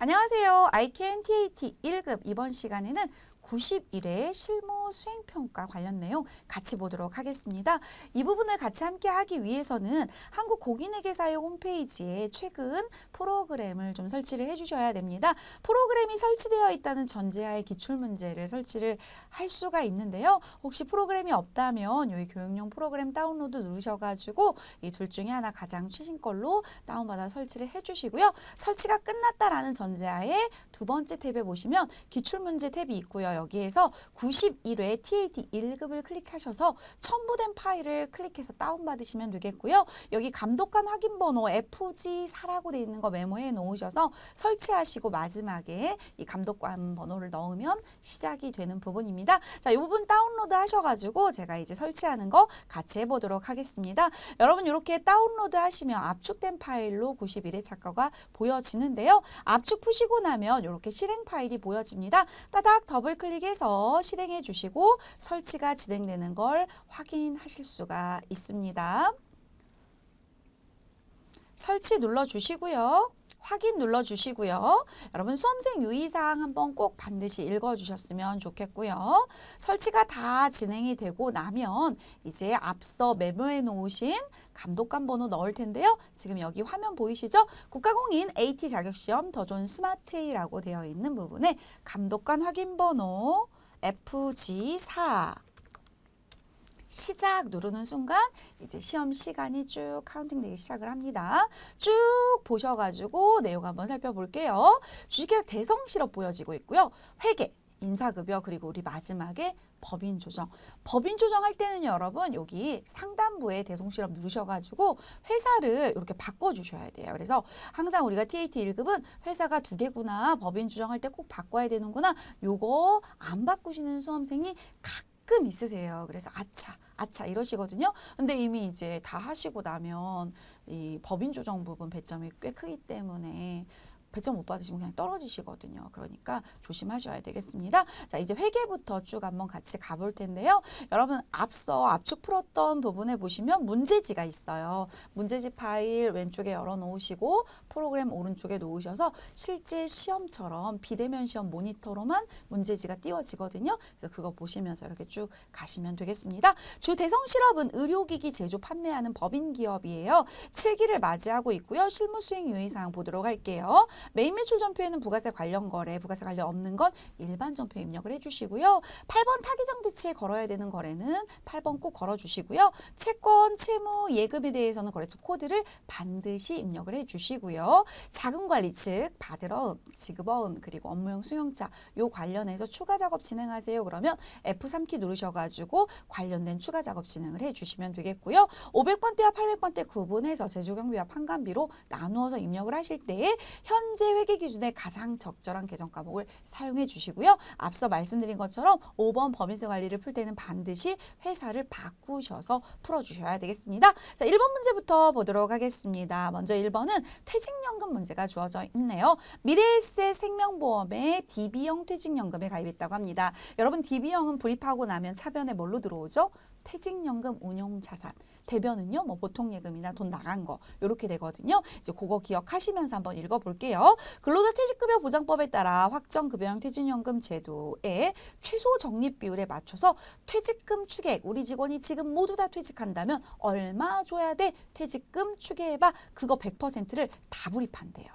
안녕하세요. ICAN TAT 1급 이번 시간에는 90일의 실무 수행평가 관련 내용 같이 보도록 하겠습니다. 이 부분을 같이 함께 하기 위해서는 한국공인회계사의 홈페이지에 최근 프로그램을 좀 설치를 해주셔야 됩니다. 프로그램이 설치되어 있다는 전제하에 기출문제를 설치를 할 수가 있는데요. 혹시 프로그램이 없다면 여기 교육용 프로그램 다운로드 누르셔가지고 이 둘 중에 하나 가장 최신 걸로 다운받아 설치를 해주시고요. 설치가 끝났다라는 전제하에 두 번째 탭에 보시면 기출문제 탭이 있고요. 여기에서 91회 TAT 1급을 클릭하셔서 첨부된 파일을 클릭해서 다운받으시면 되겠고요. 여기 감독관 확인번호 FG4라고 되어 있는 거 메모해 놓으셔서 설치하시고 마지막에 이 감독관 번호를 넣으면 시작이 되는 부분입니다. 자, 이 부분 다운로드 하셔가지고 제가 이제 설치하는 거 같이 해보도록 하겠습니다. 여러분 이렇게 다운로드 하시면 압축된 파일로 91회 착과가 보여지는데요. 압축 푸시고 나면 이렇게 실행 파일이 보여집니다. 따닥 더블 클릭해서 실행해 주시고 설치가 진행되는 걸 확인하실 수가 있습니다. 설치 눌러주시고요. 확인 눌러주시고요. 여러분 수험생 유의사항 한번 꼭 반드시 읽어주셨으면 좋겠고요. 설치가 다 진행이 되고 나면 이제 앞서 메모해 놓으신 감독관 번호 넣을 텐데요. 지금 여기 화면 보이시죠? 국가공인 AT 자격시험 더 좋은 스마트 A라고 되어 있는 부분에 감독관 확인 번호 FG4 시작 누르는 순간 이제 시험 시간이 쭉 카운팅 되기 시작을 합니다. 쭉 보셔가지고 내용 한번 살펴볼게요. 주식회사 대성실업 보여지고 있고요. 회계, 인사급여 그리고 우리 마지막에 법인 조정. 법인 조정할 때는 여러분 여기 상단부에 대성실업 누르셔가지고 회사를 이렇게 바꿔주셔야 돼요. 그래서 항상 우리가 TAT 1급은 회사가 두 개구나. 법인 조정할 때 꼭 바꿔야 되는구나. 요거 안 바꾸시는 수험생이 가끔 있으세요. 그래서 아차 이러시거든요. 근데 이미 이제 다 하시고 나면 이 법인 조정 부분 배점이 꽤 크기 때문에 배점 못 받으시면 그냥 떨어지시거든요. 그러니까 조심하셔야 되겠습니다. 자, 이제 회계부터 쭉 한번 같이 가볼 텐데요. 여러분 앞서 압축 풀었던 부분에 보시면 문제지가 있어요. 문제지 파일 왼쪽에 열어놓으시고 프로그램 오른쪽에 놓으셔서 실제 시험처럼 비대면 시험 모니터로만 문제지가 띄워지거든요. 그래서 그거 보시면서 이렇게 쭉 가시면 되겠습니다. 주 대성실업은 의료기기 제조 판매하는 법인 기업이에요. 7기를 맞이하고 있고요. 실무 수행 유의사항 보도록 할게요. 메인 매출 전표에는 부가세 관련 거래, 부가세 관련 없는 건 일반 전표 입력을 해주시고요. 8번 타기정 대체에 걸어야 되는 거래는 8번 꼭 걸어주시고요. 채권, 채무, 예금에 대해서는 거래처 코드를 반드시 입력을 해주시고요. 자금관리 즉 받으러음, 지급어음 그리고 업무용 수용자 요 관련해서 추가 작업 진행하세요. 그러면 F3키 누르셔가지고 관련된 추가 작업 진행을 해주시면 되겠고요. 500번대와 800번대 구분해서 제조경비와 판관비로 나누어서 입력을 하실 때에 현재 회계 기준에 가장 적절한 계정 과목을 사용해 주시고요. 앞서 말씀드린 것처럼 5번 법인세 관리를 풀 때는 반드시 회사를 바꾸셔서 풀어주셔야 되겠습니다. 자, 1번 문제부터 보도록 하겠습니다. 먼저 1번은 퇴직연금 문제가 주어져 있네요. 미래에셋 생명보험에 DB형 퇴직연금에 가입했다고 합니다. 여러분 DB형은 불입하고 나면 차변에 뭘로 들어오죠? 퇴직연금 운용자산. 대변은요, 뭐 보통예금이나 돈 나간 거 이렇게 되거든요. 이제 그거 기억하시면서 한번 읽어볼게요. 근로자 퇴직급여 보장법에 따라 확정급여형 퇴직연금 제도의 최소 적립 비율에 맞춰서 퇴직금 추계액 우리 직원이 지금 모두 다 퇴직한다면 얼마 줘야 돼? 퇴직금 추계해봐. 그거 100%를 다 불입한대요.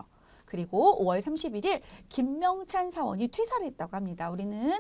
그리고 5월 31일 김명찬 사원이 퇴사를 했다고 합니다. 우리는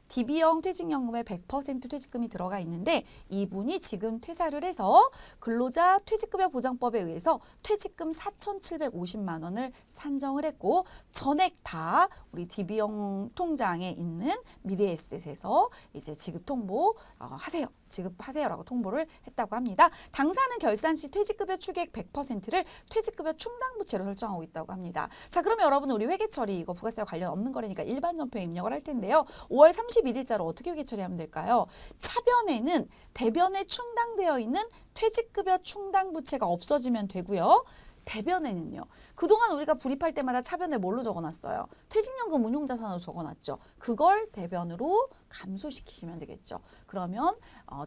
DB형 퇴직연금에 100% 퇴직금이 들어가 있는데 이분이 지금 퇴사를 해서 근로자 퇴직급여 보장법에 의해서 퇴직금 4,750만 원을 산정을 했고 전액 다 우리 DB형 통장에 있는 미래에셋에서 이제 지급 통보 하세요. 지급하세요라고 통보를 했다고 합니다. 당사는 결산 시 퇴직급여 추계액 100%를 퇴직급여 충당부채로 설정하고 있다고 합니다. 자, 그러면 여러분 우리 회계 처리 이거 부가세와 관련 없는 거래니까 일반 전표에 입력을 할 텐데요. 5월 31일자로 어떻게 회계 처리하면 될까요? 차변에는 대변에 충당되어 있는 퇴직급여 충당부채가 없어지면 되고요. 대변에는요. 그동안 우리가 불입할 때마다 차변에 뭘로 적어놨어요? 퇴직연금 운용자산으로 적어놨죠. 그걸 대변으로 감소시키시면 되겠죠. 그러면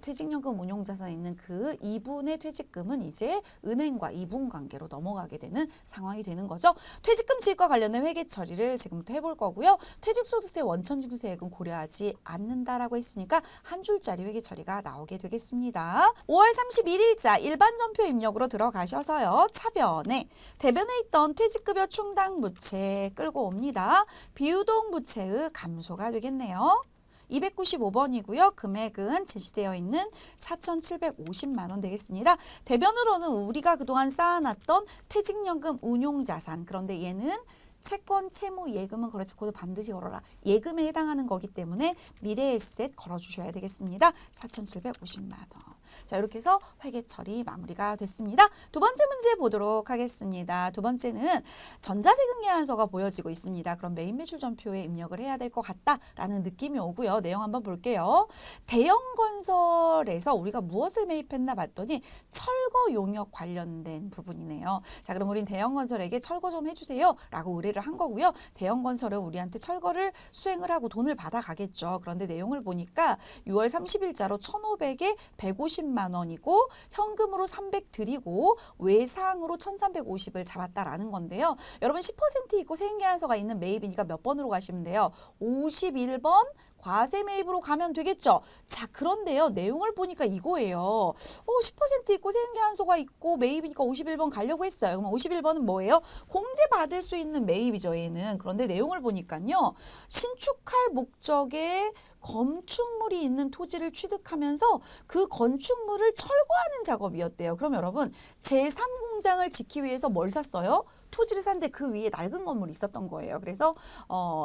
퇴직연금 운용자산에 있는 그 2분의 퇴직금은 이제 은행과 이분관계로 넘어가게 되는 상황이 되는 거죠. 퇴직금 지급과 관련된 회계 처리를 지금부터 해볼 거고요. 퇴직소득세 원천징수세액은 고려하지 않는다라고 했으니까 한 줄짜리 회계 처리가 나오게 되겠습니다. 5월 31일자 일반 전표 입력으로 들어가셔서요. 차변에 대변에 있던 퇴직급여 충당 부채 끌고 옵니다. 비유동 부채의 감소가 되겠네요. 295번이고요. 금액은 제시되어 있는 4,750만 원 되겠습니다. 대변으로는 우리가 그동안 쌓아놨던 퇴직연금 운용자산, 그런데 얘는 채권, 채무, 예금은 거래처 코드 반드시 걸어라. 예금에 해당하는 거기 때문에 미래에셋 걸어주셔야 되겠습니다. 4,750만 원. 자, 이렇게 해서 회계 처리 마무리가 됐습니다. 두 번째 문제 보도록 하겠습니다. 두 번째는 전자세금 계산서가 보여지고 있습니다. 그럼 메인 매출 전표에 입력을 해야 될 것 같다라는 느낌이 오고요. 내용 한번 볼게요. 대형건설에서 우리가 무엇을 매입했나 봤더니 철거 용역 관련된 부분이네요. 자, 그럼 우린 대형건설에게 철거 좀 해주세요 라고 의뢰를 한 거고요. 대형건설은 우리한테 철거를 수행을 하고 돈을 받아가겠죠. 그런데 내용을 보니까 6월 30일자로 1,500에 150만 원이고 현금으로 300 드리고 외상으로 1,350을 잡았다라는 건데요. 여러분 10% 있고 세금계산서가 있는 매입이니까 몇 번으로 가시면 돼요? 51번 과세 매입으로 가면 되겠죠. 자, 그런데요. 내용을 보니까 이거예요. 10% 있고 세금계산서가 있고 매입이니까 51번 가려고 했어요. 그럼 51번은 뭐예요? 공제받을 수 있는 매입이죠, 얘는. 그런데 내용을 보니까요. 신축할 목적의 건축물이 있는 토지를 취득하면서 그 건축물을 철거하는 작업이었대요. 그럼 여러분 제3공장을 짓기 위해서 뭘 샀어요? 토지를 샀는데 그 위에 낡은 건물이 있었던 거예요. 그래서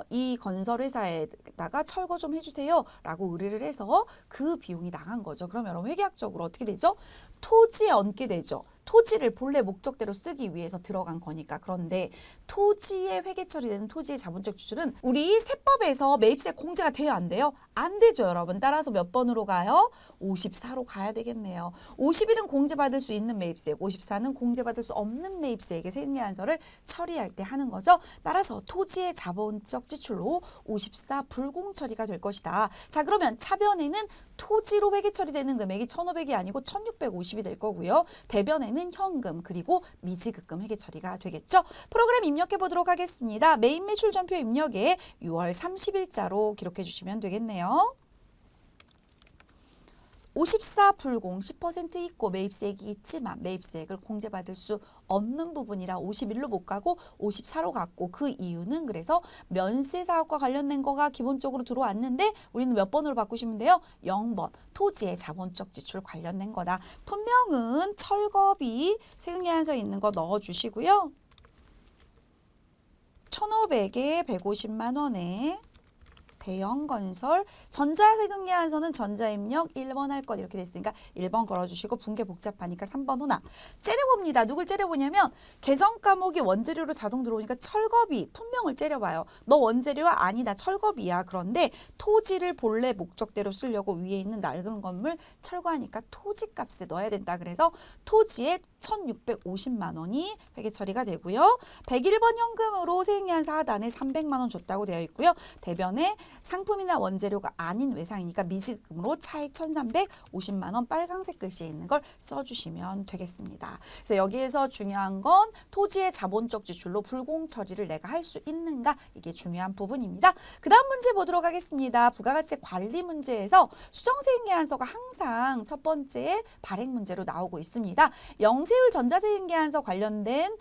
이 건설회사에다가 철거 좀 해주세요 라고 의뢰를 해서 그 비용이 나간 거죠. 그럼 여러분 회계학적으로 어떻게 되죠? 토지에 얹게 되죠. 토지를 본래 목적대로 쓰기 위해서 들어간 거니까. 그런데 토지에 회계 처리되는 토지의 자본적 지출은 우리 세법에서 매입세 공제가 돼요, 안 돼요? 안 되죠, 여러분. 따라서 몇 번으로 가요? 54로 가야 되겠네요. 51은 공제받을 수 있는 매입세고 54는 공제받을 수 없는 매입세에게 세금계산서를 처리할 때 하는 거죠. 따라서 토지의 자본적 지출로 54 불공 처리가 될 것이다. 자, 그러면 차변에는 토지로 회계 처리되는 금액이 1,500이 아니고 1,650이 될 거고요. 대변에는 현금 그리고 미지급금 회계 처리가 되겠죠. 프로그램 입력해 보도록 하겠습니다. 메인 매출 전표 입력에 6월 30일자로 기록해 주시면 되겠네요. 54 불공 10% 있고 매입세액이 있지만 매입세액을 공제받을 수 없는 부분이라 51로 못 가고 54로 갔고 그 이유는 그래서 면세 사업과 관련된 거가 기본적으로 들어왔는데 우리는 몇 번으로 바꾸시면 돼요? 0번 토지의 자본적 지출 관련된 거다. 분명은 철거비 세금계산서에 있는 거 넣어주시고요. 1,500에 150만 원에 대형건설 전자세금계산서는 전자입력 1번 할 것 이렇게 됐으니까 1번 걸어주시고 분계 복잡하니까 3번 혼합. 째려봅니다. 누굴 째려보냐면 계정 과목이 원재료로 자동 들어오니까 철거비 품명을 째려봐요. 너 원재료야? 아니다. 철거비야. 그런데 토지를 본래 목적대로 쓰려고 위에 있는 낡은 건물 철거하니까 토지값에 넣어야 된다. 그래서 토지에 1,650만 원이 회계 처리가 되고요. 101번 현금으로 세금계산서 하단에 300만 원 줬다고 되어 있고요. 대변에 상품이나 원재료가 아닌 외상이니까 미지급금으로 차액 1,350만 원 빨강색 글씨에 있는 걸 써주시면 되겠습니다. 그래서 여기에서 중요한 건 토지의 자본적 지출로 불공 처리를 내가 할 수 있는가 이게 중요한 부분입니다. 그 다음 문제 보도록 하겠습니다. 부가가치세 관리 문제에서 수정세금계산서가 항상 첫 번째 발행 문제로 나오고 있습니다. 영세율 전자세금계산서 관련된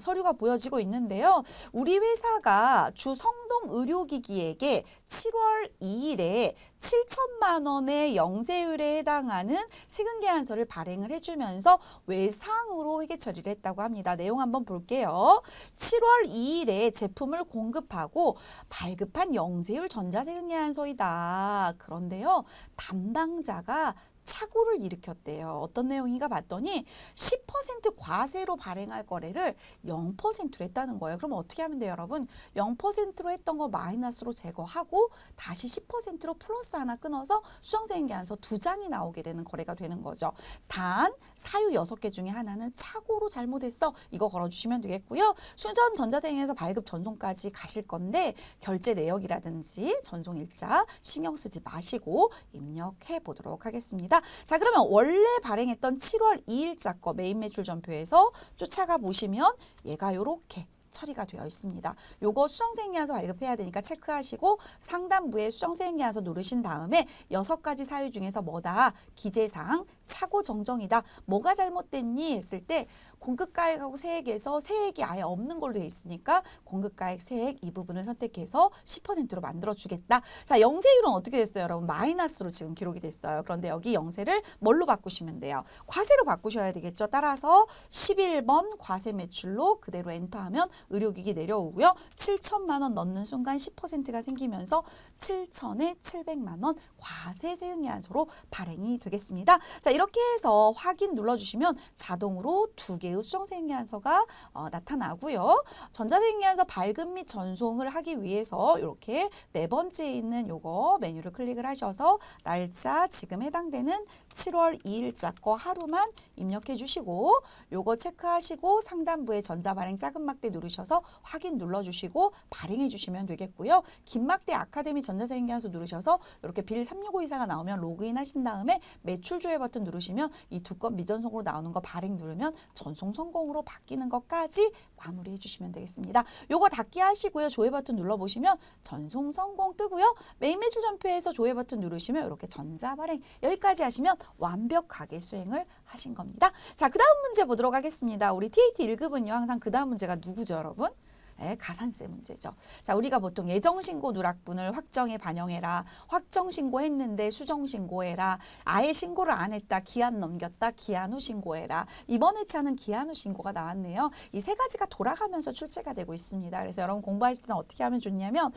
서류가 보여지고 있는데요. 우리 회사가 주 성동 의료기기에게 7월 2일에 7천만 원의 영세율에 해당하는 세금계산서를 발행을 해주면서 외상으로 회계 처리를 했다고 합니다. 내용 한번 볼게요. 7월 2일에 제품을 공급하고 발급한 영세율 전자세금계산서이다. 그런데요. 담당자가 착오를 일으켰대요. 어떤 내용인가 봤더니 10% 과세로 발행할 거래를 0%로 했다는 거예요. 그럼 어떻게 하면 돼요, 여러분? 0%로 했던 거 마이너스로 제거하고 다시 10%로 플러스 하나 끊어서 수정세액계산서 2장이 나오게 되는 거래가 되는 거죠. 단 사유 6개 중에 하나는 착오로 잘못했어. 이거 걸어주시면 되겠고요. 수전 전자세액에서 발급 전송까지 가실 건데 결제 내역이라든지 전송일자 신경 쓰지 마시고 입력해 보도록 하겠습니다. 자, 그러면 원래 발행했던 7월 2일자 거 메인 매출 전표에서 쫓아가 보시면 얘가 요렇게 처리가 되어 있습니다. 요거 수정세액계산서 발급해야 되니까 체크하시고 상단부에 수정세액계산서 누르신 다음에 6가지 사유 중에서 뭐다? 기재사항, 착오 정정이다. 뭐가 잘못됐니? 했을 때 공급가액하고 세액에서 세액이 아예 없는 걸로 돼 있으니까 공급가액, 세액 이 부분을 선택해서 10%로 만들어주겠다. 자, 영세율은 어떻게 됐어요, 여러분? 마이너스로 지금 기록이 됐어요. 그런데 여기 영세를 뭘로 바꾸시면 돼요? 과세로 바꾸셔야 되겠죠. 따라서 11번 과세 매출로 그대로 엔터하면 의료기기 내려오고요. 7천만 원 넣는 순간 10%가 생기면서 7천에 700만 원 과세 세액계산서로 발행이 되겠습니다. 자, 이렇게 해서 확인 눌러주시면 자동으로 2개의 수정세액계산서가 나타나고요. 전자세액계산서 발급 및 전송을 하기 위해서 이렇게 4번째에 있는 요거 메뉴를 클릭을 하셔서 날짜 지금 해당되는 7월 2일자 거 하루만 입력해 주시고 요거 체크하시고 상단부에 전자발행 작은 막대 누르셔서 확인 눌러주시고 발행해 주시면 되겠고요. 긴 막대 아카데미 전자세액계산서 누르셔서 이렇게 빌 3652사가 나오면 로그인 하신 다음에 매출 조회 버튼 누르시면 이 2건 미전송으로 나오는 거 발행 누르면 전송 성공으로 바뀌는 것까지 마무리해 주시면 되겠습니다. 요거 닫기 하시고요. 조회 버튼 눌러보시면 전송 성공 뜨고요. 메인 매출 전표에서 조회 버튼 누르시면 이렇게 전자발행 여기까지 하시면 완벽하게 수행을 하신 겁니다. 자, 그 다음 문제 보도록 하겠습니다. 우리 TAT 1급은요. 항상 그 다음 문제가 누구죠, 여러분? 네, 가산세 문제죠. 자, 우리가 보통 예정신고 누락분을 확정에 반영해라. 확정신고했는데 수정신고해라. 아예 신고를 안 했다. 기한 넘겼다. 기한 후 신고해라. 이번 회차는 기한 후 신고가 나왔네요. 이 3가지가 돌아가면서 출제가 되고 있습니다. 그래서 여러분 공부하실 때는 어떻게 하면 좋냐면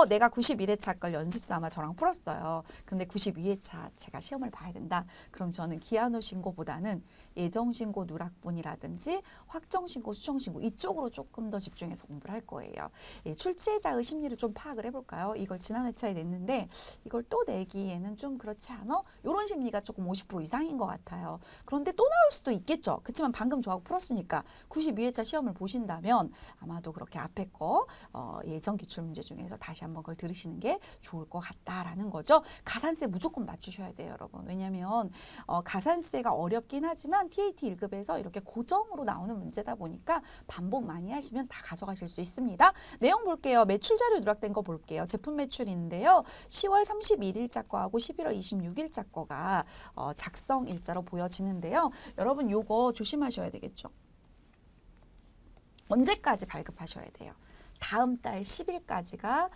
내가 91회차 걸 연습 삼아 저랑 풀었어요. 근데 92회차 제가 시험을 봐야 된다. 그럼 저는 기한 후 신고보다는 예정신고 누락분이라든지 확정신고, 수정신고 이쪽으로 조금 더 집중해서 공부를 할 거예요. 출제자의 심리를 좀 파악을 해볼까요? 이걸 지난 회차에 냈는데 이걸 또 내기에는 좀 그렇지 않아? 이런 심리가 조금 50% 이상인 것 같아요. 그런데 또 나올 수도 있겠죠. 그렇지만 방금 저하고 풀었으니까 92회차 시험을 보신다면 아마도 그렇게 앞에 거 예정 기출문제 중에서 다시 한번 그걸 들으시는 게 좋을 것 같다라는 거죠. 가산세 무조건 맞추셔야 돼요, 여러분. 왜냐하면 가산세가 어렵긴 하지만 TAT 1급에서 이렇게 고정으로 나오는 문제다 보니까 반복 많이 하시면 다 가져가실 수 있습니다. 내용 볼게요. 매출 자료 누락된 거 볼게요. 제품 매출인데요. 10월 31일자 거하고 11월 26일자 거가 작성 일자로 보여지는데요. 여러분 요거 조심하셔야 되겠죠. 언제까지 발급하셔야 돼요? 다음 달 10일까지가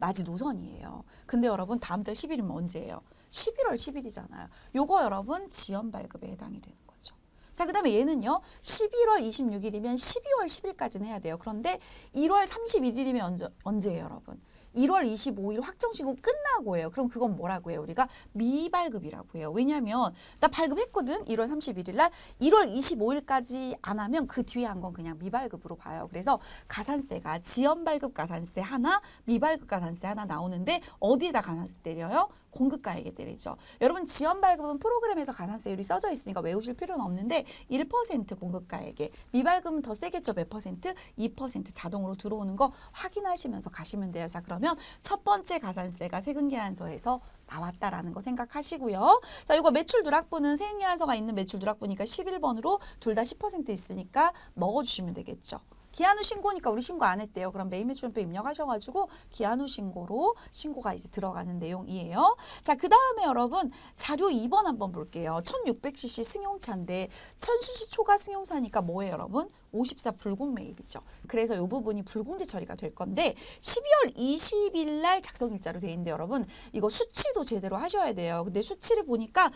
마지노선이에요. 근데 여러분 다음 달 10일이면 언제예요? 11월 10일이잖아요. 요거 여러분 지연 발급에 해당이 되는 거죠. 자, 그 다음에 얘는요. 11월 26일이면 12월 10일까지는 해야 돼요. 그런데 1월 31일이면 언제예요, 여러분? 1월 25일 확정신고 끝나고 해요. 그럼 그건 뭐라고 해요? 우리가 미발급이라고 해요. 왜냐하면 나 발급했거든. 1월 31일 날 1월 25일까지 안 하면 그 뒤에 한 건 그냥 미발급으로 봐요. 그래서 가산세가 지연 발급 가산세 하나, 미발급 가산세 하나 나오는데 어디에다 가산세 때려요? 공급가액에 때리죠. 여러분 지연 발급은 프로그램에서 가산세율이 써져 있으니까 외우실 필요는 없는데 1% 공급가액에, 미발급은 더 세겠죠. 몇 퍼센트? 2% 자동으로 들어오는 거 확인하시면서 가시면 돼요. 자, 그러면 첫 번째 가산세가 세금계산서에서 나왔다라는 거 생각하시고요. 자, 이거 매출 누락분은 세금계산서가 있는 매출 누락분이니까 11번으로 둘 다 10% 있으니까 넣어주시면 되겠죠. 기한 후 신고니까 우리 신고 안 했대요. 그럼 메인 매출표 입력하셔가지고 기한 후 신고로 신고가 이제 들어가는 내용이에요. 자, 그 다음에 여러분 자료 2번 한번 볼게요. 1600cc 승용차인데 1000cc 초과 승용차니까 뭐예요, 여러분? 54 불공 매입이죠. 그래서 이 부분이 불공제 처리가 될 건데 12월 20일 날 작성일자로 돼 있는데 여러분 이거 수치도 제대로 하셔야 돼요. 근데 수치를 보니까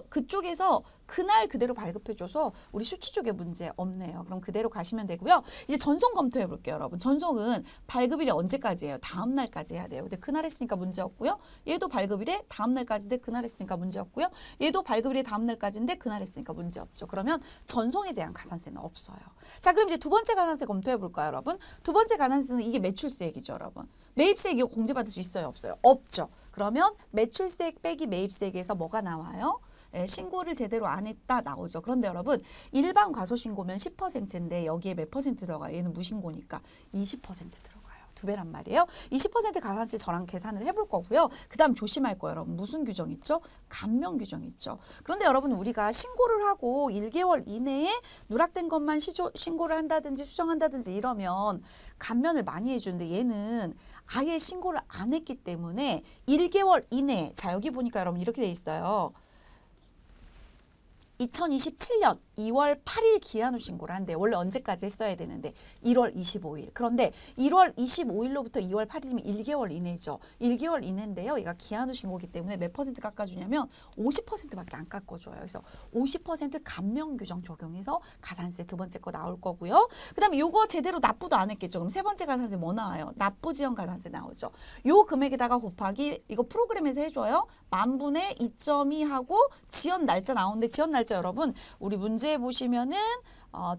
그쪽에서 그날 그대로 발급해줘서 우리 수치 쪽에 문제 없네요. 그럼 그대로 가시면 되고요. 이제 전송 검토해 볼게요, 여러분. 전송은 발급일이 언제까지예요? 다음 날까지 해야 돼요. 근데 그날 했으니까 문제 없고요. 얘도 발급일에 다음 날까지인데 그날 했으니까 문제 없고요. 얘도 발급일에 다음 날까지인데 그날 했으니까 문제 없죠. 그러면 전송에 대한 가산세는 없어요. 자, 그럼 이제 두 번째 가산세 검토해 볼까요, 여러분? 두 번째 가산세는 이게 매출세액이죠, 여러분. 매입세액 이거 공제받을 수 있어요, 없어요? 없죠. 그러면 매출세액 빼기 매입세액에서 뭐가 나와요? 신고를 제대로 안 했다 나오죠. 그런데 여러분 일반 과소신고면 10%인데 여기에 몇 퍼센트 들어가요? 얘는 무신고니까 20% 들어가요. 2배란 말이에요. 20% 가산세 저랑 계산을 해볼 거고요. 그 다음 조심할 거예요. 여러분 무슨 규정 있죠? 감면 규정 있죠. 그런데 여러분 우리가 신고를 하고 1개월 이내에 누락된 것만 신고를 한다든지 수정한다든지 이러면 감면을 많이 해주는데 얘는 아예 신고를 안 했기 때문에 1개월 이내 자 여기 보니까 여러분 이렇게 돼 있어요. 2027년 2월 8일 기한 후 신고를 한대. 원래 언제까지 했어야 되는데 1월 25일. 그런데 1월 25일로부터 2월 8일이면 1개월 이내죠. 1개월 이내인데요. 얘가 기한 후 신고이기 때문에 몇 퍼센트 깎아주냐면 50%밖에 안 깎아줘요. 그래서 50% 감면 규정 적용해서 가산세 두 번째 거 나올 거고요. 그 다음에 요거 제대로 납부도 안 했겠죠. 그럼 세 번째 가산세 뭐 나와요? 납부 지연 가산세 나오죠. 요 금액에다가 곱하기 이거 프로그램에서 해줘요. 만분의 2.2 하고 지연 날짜 나오는데 지연 날짜 여러분 우리 문제 보시면은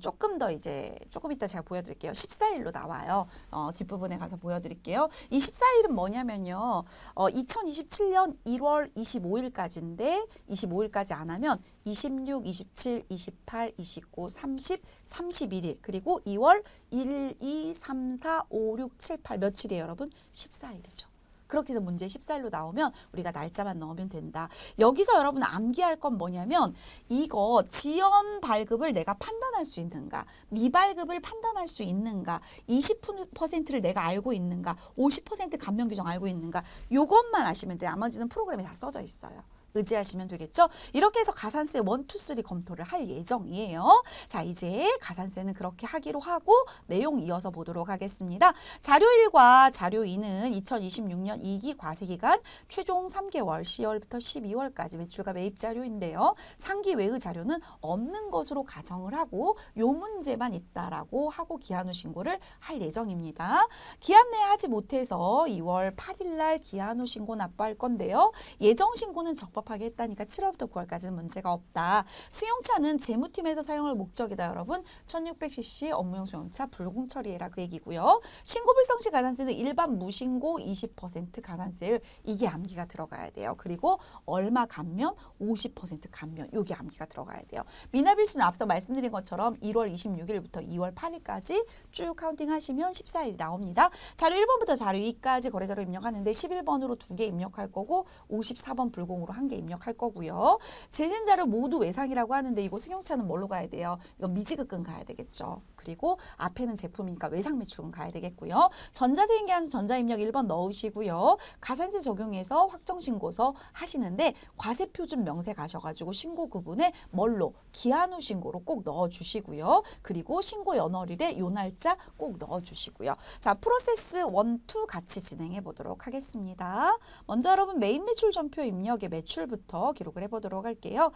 조금 더 이제 조금 이따 제가 보여드릴게요. 14일로 나와요. 뒷부분에 가서 보여드릴게요. 이 14일은 뭐냐면요. 2027년 1월 25일까지인데 25일까지 안 하면 26, 27, 28, 29, 30, 31일 그리고 2월 1, 2, 3, 4, 5, 6, 7, 8 며칠이에요 여러분? 14일이죠. 그렇게 해서 문제 14일로 나오면 우리가 날짜만 넣으면 된다. 여기서 여러분 암기할 건 뭐냐면 이거 지연 발급을 내가 판단할 수 있는가, 미발급을 판단할 수 있는가, 20%를 내가 알고 있는가, 50% 감면 규정 알고 있는가 요것만 아시면 돼요. 나머지는 프로그램에 다 써져 있어요. 의지하시면 되겠죠. 이렇게 해서 가산세 1, 2, 3 검토를 할 예정이에요. 자, 이제 가산세는 그렇게 하기로 하고 내용 이어서 보도록 하겠습니다. 자료 1과 자료 2는 2026년 2기 과세기간 최종 3개월 10월부터 12월까지 매출과 매입 자료인데요. 상기 외의 자료는 없는 것으로 가정을 하고 요 문제만 있다라고 하고 기한 후 신고를 할 예정입니다. 기한 내에 하지 못해서 2월 8일 날 기한 후 신고 납부할 건데요. 예정 신고는 적법하게 했다니까 7월부터 9월까지는 문제가 없다. 승용차는 재무팀에서 사용할 목적이다 여러분. 1600cc 업무용 승용차 불공 처리해라 그 얘기고요. 신고 불성 시 가산세는 일반 무신고 20% 가산세를 이게 암기가 들어가야 돼요. 그리고 얼마 감면? 50% 감면. 요게 암기가 들어가야 돼요. 미납일수는 앞서 말씀드린 것처럼 1월 26일부터 2월 8일까지 쭉 카운팅 하시면 14일이 나옵니다. 자료 1번부터 자료 2까지 거래자료 입력하는데 11번으로 2개 입력할 거고 54번 불공으로 1개 입력할 거고요. 재진 자료 모두 외상이라고 하는데 이거 승용차는 뭘로 가야 돼요? 이거 미지급금 가야 되겠죠. 그리고 앞에는 제품이니까 외상 매출금 가야 되겠고요. 전자세 인계한서 전자입력 1번 넣으시고요. 가산세 적용해서 확정신고서 하시는데 과세표준 명세 가셔가지고 신고 구분에 뭘로? 기한 후 신고로 꼭 넣어주시고요. 그리고 신고 연월일에 요 날짜 꼭 넣어주시고요. 자, 프로세스 1, 2 같이 진행해 보도록 하겠습니다. 먼저 여러분 매입 매출 전표 입력의 매출부터 기록을 해보도록 할게요.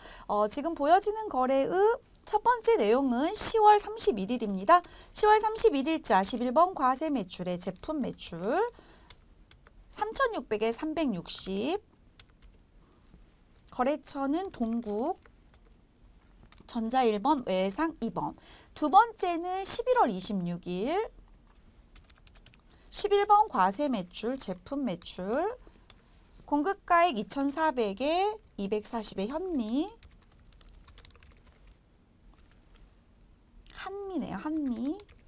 지금 보여지는 거래의 첫 번째 내용은 10월 31일입니다. 10월 31일자 11번 과세 매출의 제품 매출 3,600에 360 거래처는 동국 전자 1번 외상 2번 두 번째는 11월 26일 11번 과세 매출 제품 매출 공급가액 2,400에 240의 현미 한미네요.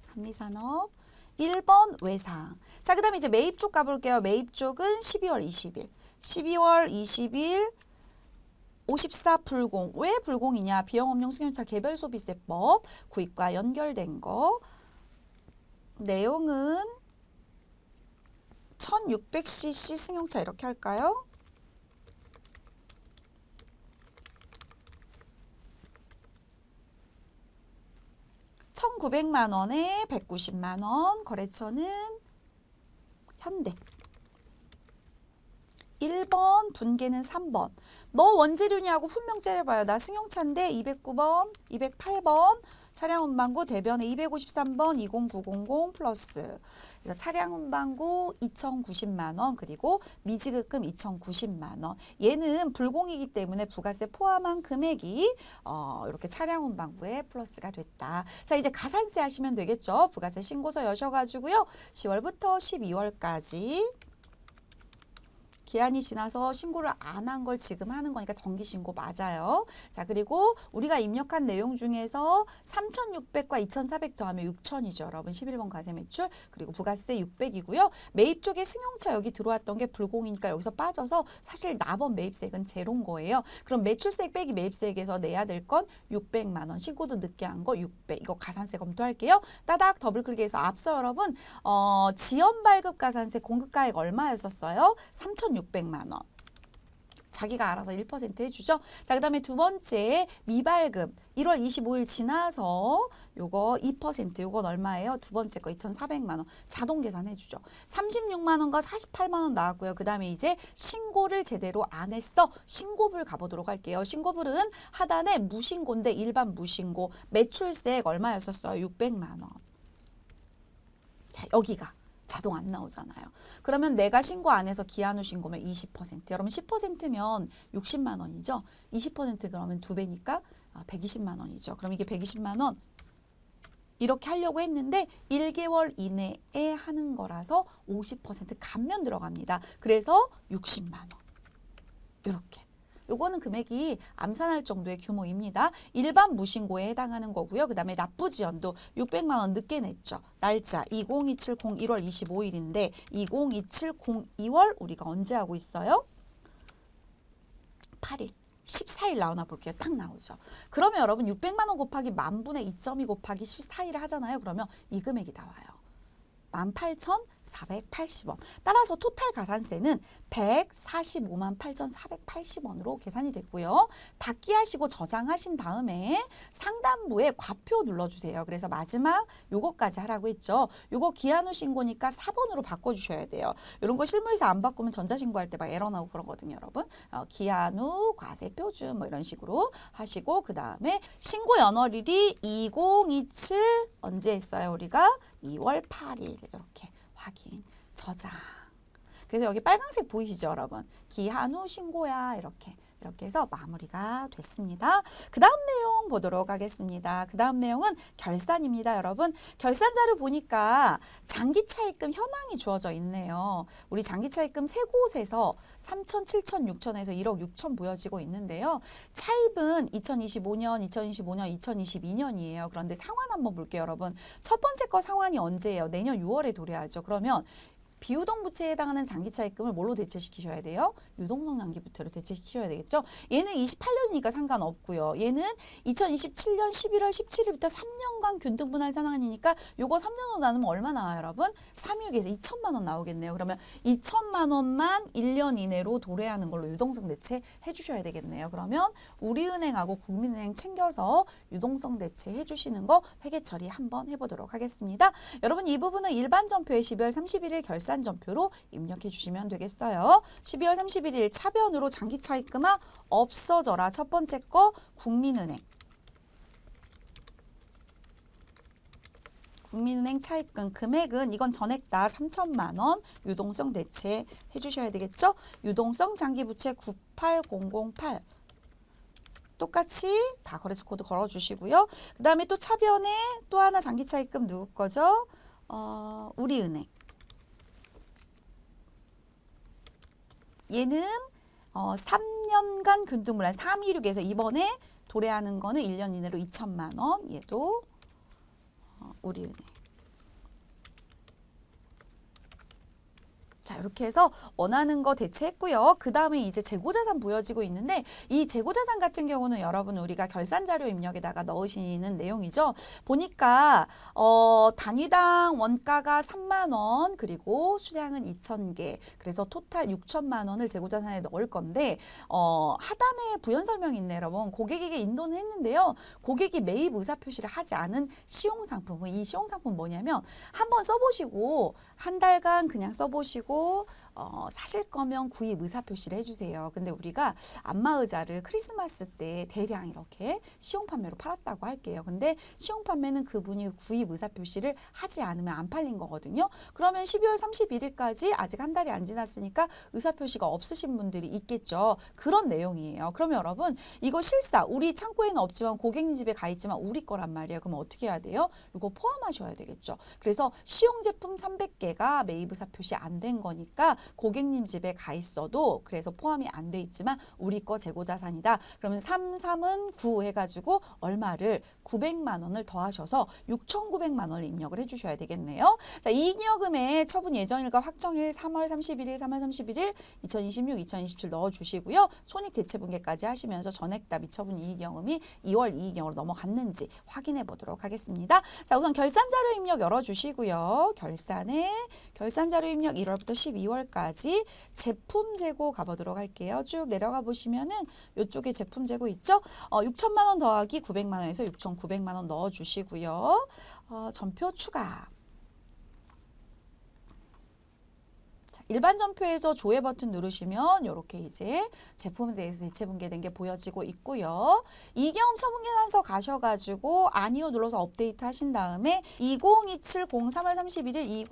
한미산업 1번 외상. 자, 그 다음에 이제 매입 쪽 가볼게요. 매입 쪽은 12월 20일 12월 20일 54 불공. 왜 불공이냐? 비용업용 승용차 개별소비세법 구입과 연결된 거. 내용은 1600cc 승용차 이렇게 할까요? 900만 원에 190만 원. 거래처는 현대. 1번, 분계는 3번. 너 원재료냐고 훈명 째려봐요. 나 승용차인데 209번, 208번. 차량 운반구 대변에 253번 20900 플러스. 그래서 차량 운반구 2,090만 원 그리고 미지급금 2,090만 원. 얘는 불공이기 때문에 부가세 포함한 금액이 이렇게 차량 운반구에 플러스가 됐다. 자, 이제 가산세 하시면 되겠죠. 부가세 신고서 여셔가지고요. 10월부터 12월까지 기한이 지나서 신고를 안 한 걸 지금 하는 거니까 정기신고 맞아요. 자, 그리고 우리가 입력한 내용 중에서 3,600과 2,400 더하면 6,000이죠. 여러분 11번 과세 매출 그리고 부가세 600이고요. 매입 쪽에 승용차 여기 들어왔던 게 불공이니까 여기서 빠져서 사실 납업 매입세액은 제로인 거예요. 그럼 매출세액 빼기 매입세액에서 내야 될 건 600만 원. 신고도 늦게 한 거 600. 이거 가산세 검토할게요. 따닥 더블클릭해서 앞서 여러분 지연 발급 가산세 공급가액 얼마였었어요? 3,600만 원. 자기가 알아서 1% 해주죠. 자, 그 다음에 두 번째 미발급 1월 25일 지나서 요거 2% 요건 얼마예요? 두 번째 거 2,400만 원 자동 계산해주죠. 36만 원과 48만 원 나왔고요. 그 다음에 이제 신고를 제대로 안 했어. 신고불 가보도록 할게요. 신고불은 하단에 무신고인데 일반 무신고 매출세액 얼마였었어요? 600만 원. 자, 여기가 자동 안 나오잖아요. 그러면 내가 신고 안 해서 기한 후 신고면 20%. 여러분 10%면 60만 원이죠. 20% 그러면 2배니까 120만 원이죠. 그럼 이게 120만 원 이렇게 하려고 했는데 1개월 이내에 하는 거라서 50% 감면 들어갑니다. 그래서 60만 원. 이렇게. 요거는 금액이 암산할 정도의 규모입니다. 일반 무신고에 해당하는 거고요. 그 다음에 납부지연도 600만 원 늦게 냈죠. 날짜 2027 01월 25일인데 2027 02월 우리가 언제 하고 있어요? 8일. 14일 나오나 볼게요. 딱 나오죠. 그러면 여러분 600만 원 곱하기 만분의 2.2 곱하기 14일을 하잖아요. 그러면 이 금액이 나와요. 18,480원. 따라서 토탈 가산세는 145만 8,480원으로 계산이 됐고요. 닫기 하시고 저장하신 다음에 상단부에 과표 눌러주세요. 그래서 마지막 요거까지 하라고 했죠. 요거 기한 후 신고니까 4번으로 바꿔주셔야 돼요. 이런 거 실무에서 안 바꾸면 전자신고할 때 막 에러 나오고 그러거든요, 여러분. 기한 후 과세 표준 뭐 이런 식으로 하시고 그 다음에 신고 연월일이 2027 언제 했어요, 우리가? 2월 8일. 이렇게 확인, 저장. 그래서 여기 빨간색 보이시죠, 여러분? 기한 후 신고야. 이렇게 해서 마무리가 됐습니다. 그 다음 내용 보도록 하겠습니다. 그 다음 내용은 결산입니다, 여러분. 결산 자료 보니까 장기차입금 현황이 주어져 있네요. 우리 장기차입금 세 곳에서 3천, 7천, 6천에서 1억 6천 보여지고 있는데요. 차입은 2025년, 2022년이에요. 그런데 상환 한번 볼게요, 여러분. 첫 번째 거 상환이 언제예요? 내년 6월에 도래하죠. 그러면 비유동 부채에 해당하는 장기차입금을 뭘로 대체시키셔야 돼요? 유동성 장기부채로 대체시키셔야 되겠죠? 얘는 28년이니까 상관없고요. 얘는 2027년 11월 17일부터 3년간 균등분할 상환이니까 요거 3년으로 나누면 얼마 나와요, 여러분? 3육에서 2천만 원 나오겠네요. 그러면 2천만 원만 1년 이내로 도래하는 걸로 유동성 대체 해주셔야 되겠네요. 그러면 우리은행하고 국민은행 챙겨서 유동성 대체 해주시는 거 회계 처리 한번 해보도록 하겠습니다. 여러분 이 부분은 일반 전표에 12월 31일 결산 전표로 입력해 주시면 되겠어요. 12월 31일 차변으로 장기차입금아 없어져라. 첫 번째 거 국민은행. 국민은행 차입금 금액은 이건 전액 다 3천만 원 유동성 대체 해주셔야 되겠죠. 유동성 장기부채 98008 똑같이 다 거래처 코드 걸어주시고요. 그 다음에 또 차변에 또 하나 장기차입금 누구 거죠? 우리은행. 얘는 3년간 균등분할 326에서 이번에 도래하는 거는 1년 이내로 2천만 원. 얘도 우리은행. 자, 이렇게 해서 원하는 거 대체했고요. 그 다음에 이제 재고자산 보여지고 있는데 이 재고자산 같은 경우는 여러분 우리가 결산자료 입력에다가 넣으시는 내용이죠. 보니까 단위당 원가가 3만 원 그리고 수량은 2,000개 그래서 토탈 6천만 원을 재고자산에 넣을 건데 하단에 부연 설명이 있네 여러분. 고객에게 인도는 했는데요. 고객이 매입 의사 표시를 하지 않은 시용상품. 이 시용상품 뭐냐면 한번 써보시고 한 달간 그냥 써보시고 사실 거면 구입 의사 표시를 해주세요. 근데 우리가 안마의자를 크리스마스 때 대량 이렇게 시용 판매로 팔았다고 할게요. 근데 시용 판매는 그분이 구입 의사 표시를 하지 않으면 안 팔린 거거든요. 그러면 12월 31일까지 아직 한 달이 안 지났으니까 의사 표시가 없으신 분들이 있겠죠. 그런 내용이에요. 그러면 여러분 이거 실사 우리 창고에는 없지만 고객님 집에 가 있지만 우리 거란 말이에요. 그럼 어떻게 해야 돼요? 이거 포함하셔야 되겠죠. 그래서 시용 제품 300개가 매입 의사 표시 안 된 거니까 고객님 집에 가 있어도 그래서 포함이 안 돼 있지만 우리 거 재고자산이다. 그러면 33은 9 해가지고 얼마를 900만 원을 더하셔서 6,900만 원을 입력을 해주셔야 되겠네요. 자, 이익여금의 처분 예정일과 확정일 3월 31일, 3월 31일, 2026, 2027 넣어주시고요. 손익대체분계까지 하시면서 전액다 미처분 이익여금이 2월 이익여금으로 넘어갔는지 확인해 보도록 하겠습니다. 자, 우선 결산자료 입력 열어주시고요. 결산자료 입력 1월부터 12월까지 제품 재고 가보도록 할게요. 쭉 내려가 보시면은 이쪽에 제품 재고 있죠? 6천만 원 더하기 900만 원에서 6,900만 원 넣어주시고요. 전표 추가. 일반 전표에서 조회 버튼 누르시면 이렇게 이제 제품에 대해서 대체 분계된 게 보여지고 있고요. 이경험 처분계산서 가셔가지고 아니요 눌러서 업데이트 하신 다음에 2027 03월 31일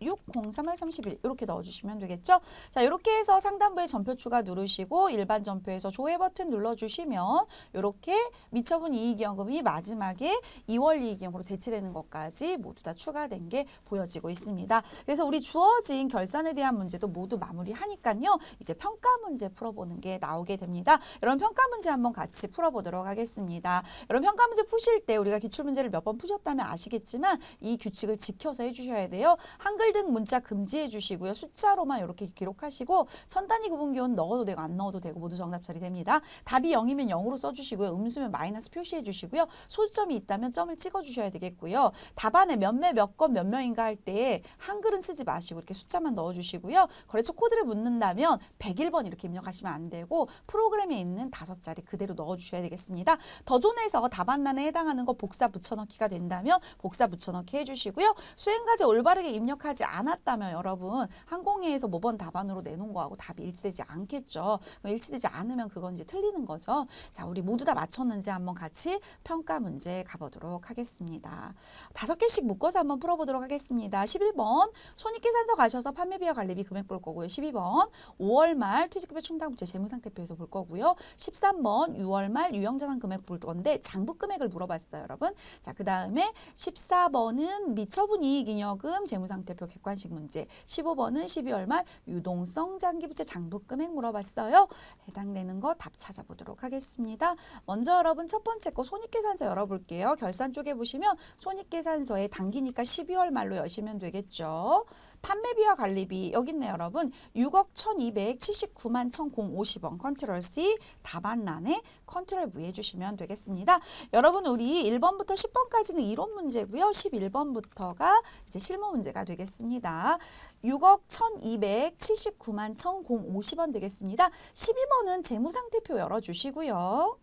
3월 30일 이렇게 넣어주시면 되겠죠. 자, 이렇게 해서 상단부에 전표 추가 누르시고 일반 전표에서 조회 버튼 눌러주시면 이렇게 미처분 이익여금이 마지막에 2월 이익여금으로 대체되는 것까지 모두 다 추가된 게 보여지고 있습니다. 그래서 우리 주어진 결산에 대한 문제도 모두 마무리하니까요. 이제 평가 문제 풀어보는 게 나오게 됩니다. 이런 평가 문제 한번 같이 풀어보도록 하겠습니다. 이런 평가 문제 푸실 때 우리가 기출문제를 몇 번 푸셨다면 아시겠지만 이 규칙을 지켜서 해주셔야 돼요. 한글 등 문자 금지해 주시고요. 숫자로만 이렇게 기록하시고 천 단위 구분기호는 넣어도 되고 안 넣어도 되고 모두 정답 처리됩니다. 답이 0이면 0으로 써주시고요. 음수면 마이너스 표시해 주시고요. 소점이 있다면 점을 찍어 주셔야 되겠고요. 답안에 몇 매 몇 건 몇 명인가 할 때 한글은 쓰지 마시고 이렇게 숫자만 넣어 주시고요. 거래처 코드를 묻는다면 101번 이렇게 입력하시면 안 되고 프로그램에 있는 5자리 그대로 넣어 주셔야 되겠습니다. 더존에서 답안란에 해당하는 거 복사 붙여넣기가 된다면 복사 붙여넣기 해주시고요. 수행과제 올바르게 입력하지 않았다면 여러분 항공회에서 모번 답안으로 내놓은 거하고 답이 일치되지 않겠죠. 일치되지 않으면 그건 이제 틀리는 거죠. 자, 우리 모두 다 맞췄는지 한번 같이 평가 문제 가보도록 하겠습니다. 5개씩 묶어서 한번 풀어보도록 하겠습니다. 11번 손익계산서 가셔서 판매비와 관리비 금액 볼 거고요. 12번 5월 말 퇴직급여 충당부채 재무상태표에서 볼 거고요. 13번 6월 말 유형자산 금액 볼 건데 장부 금액을 물어봤어요, 여러분. 자, 그 다음에 14번은 미처분 이익잉여금 재무상태표 객관식 문제, 15번은 12월 말 유동성 장기부채 장부금액 물어봤어요. 해당되는 거 답 찾아보도록 하겠습니다. 먼저 여러분 첫 번째 거 손익계산서 열어볼게요. 결산 쪽에 보시면 손익계산서에 당기니까 12월 말로 여시면 되겠죠. 판매비와 관리비 여기 있네요, 여러분. 6억 1,279만 1,050원 컨트롤 C 답안란에 컨트롤 V 해주시면 되겠습니다. 여러분 우리 1번부터 10번까지는 이론 문제고요. 11번부터가 이제 실무 문제가 되겠습니다. 6억 1,279만 1,050원 되겠습니다. 12번은 재무상태표 열어주시고요.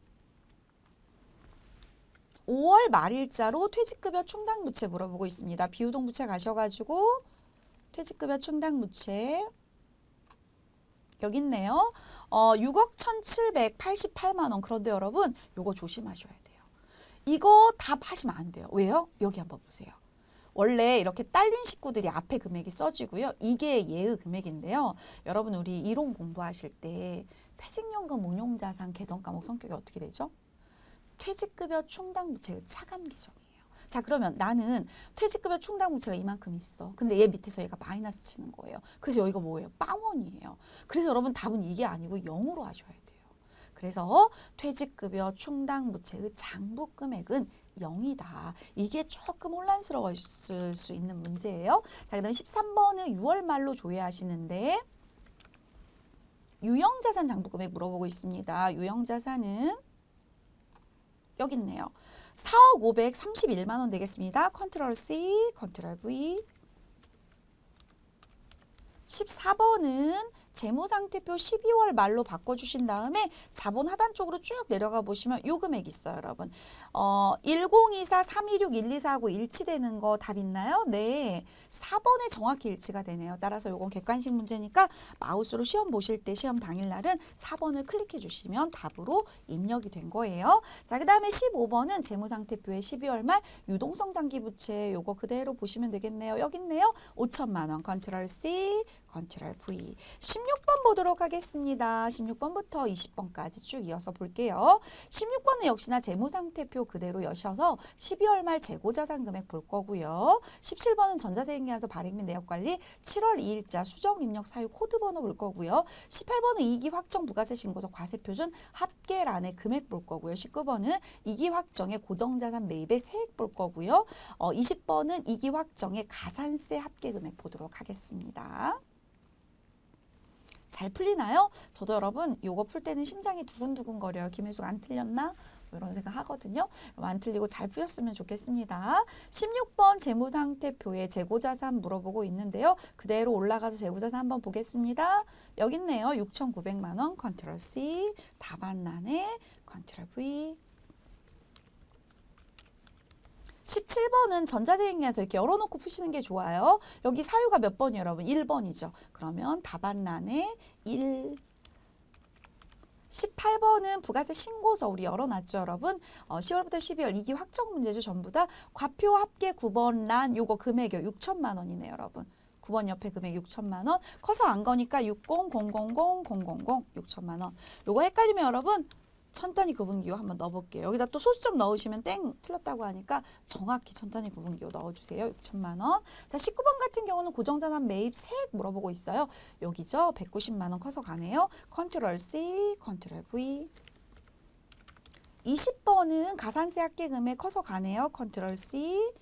5월 말일자로 퇴직급여 충당부채 물어보고 있습니다. 비유동부채 가셔가지고 퇴직급여 충당부채 여기 있네요. 6억 1,788만 원. 그런데 여러분 요거 조심하셔야 돼요. 이거 답하시면 안 돼요. 왜요? 여기 한번 보세요. 원래 이렇게 딸린 식구들이 앞에 금액이 써지고요. 이게 예의 금액인데요. 여러분 우리 이론 공부하실 때 퇴직연금 운용자산 계정 과목 성격이 어떻게 되죠? 퇴직급여 충당부채의 차감 계정이에요. 자, 그러면 나는 퇴직급여 충당부채가 이만큼 있어. 근데 얘 밑에서 얘가 마이너스 치는 거예요. 그래서 여기가 뭐예요? 빵원이에요. 그래서 여러분 답은 이게 아니고 0으로 하셔야 돼요. 그래서 퇴직급여 충당부채의 장부금액은 0이다. 이게 조금 혼란스러웠을 수 있는 문제예요. 자, 그 다음에 13번은 6월 말로 조회하시는데 유형자산 장부금액 물어보고 있습니다. 유형자산은 여기 있네요. 4억 531만 원 되겠습니다. 컨트롤 C, 컨트롤 V. 14번은 재무상태표 12월 말로 바꿔주신 다음에 자본 하단 쪽으로 쭉 내려가 보시면 요 금액 있어요, 여러분. 1024, 326, 124하고 일치되는 거 답 있나요? 네. 4번에 정확히 일치가 되네요. 따라서 요건 객관식 문제니까 마우스로 시험 보실 때 시험 당일날은 4번을 클릭해 주시면 답으로 입력이 된 거예요. 자, 그 다음에 15번은 재무상태표의 12월 말 유동성 장기부채 요거 그대로 보시면 되겠네요. 여기 있네요. 5천만 원. 컨트롤 C, 컨트롤 V. 16번 보도록 하겠습니다. 16번부터 20번까지 쭉 이어서 볼게요. 16번은 역시나 재무상태표 그대로 여셔서 12월 말 재고자산 금액 볼 거고요. 17번은 전자세액계약서 발행 및 내역관리 7월 2일자 수정 입력 사유 코드 번호 볼 거고요. 18번은 이기 확정 부가세 신고서 과세표준 합계란의 금액 볼 거고요. 19번은 이기 확정의 고정자산 매입의 세액 볼 거고요. 20번은 이기 확정의 가산세 합계 금액 보도록 하겠습니다. 잘 풀리나요? 저도 여러분 요거 풀 때는 심장이 두근두근 거려요. 김혜수가 안 틀렸나? 이런 생각 하거든요. 안 틀리고 잘 풀렸으면 좋겠습니다. 16번 재무상태표의 재고자산 물어보고 있는데요. 그대로 올라가서 재고자산 한번 보겠습니다. 여기 있네요. 6,900만 원. 컨트롤 C. 답안란에 컨트롤 V. 17번은 전자세액에서 이렇게 열어놓고 푸시는 게 좋아요. 여기 사유가 몇 번이에요, 여러분? 1번이죠. 그러면 답안란에 1. 18번은 부가세 신고서 우리 열어놨죠, 여러분? 10월부터 12월 2기 확정 문제죠, 전부 다. 과표 합계 9번 란 요거 금액이요. 6천만 원이네요, 여러분. 9번 옆에 금액 6천만 원. 커서 안 거니까 60,000,000 6천만 원. 요거 헷갈리면 여러분 천단위 구분기호 한번 넣어볼게요. 여기다 또 소수점 넣으시면 땡 틀렸다고 하니까 정확히 천단위 구분기호 넣어주세요. 6천만 원. 자, 19번 같은 경우는 고정자산 매입 세액 물어보고 있어요. 여기죠. 190만 원 커서 가네요. 컨트롤 C, 컨트롤 V. 20번은 가산세 합계 금액 커서 가네요. 컨트롤 C,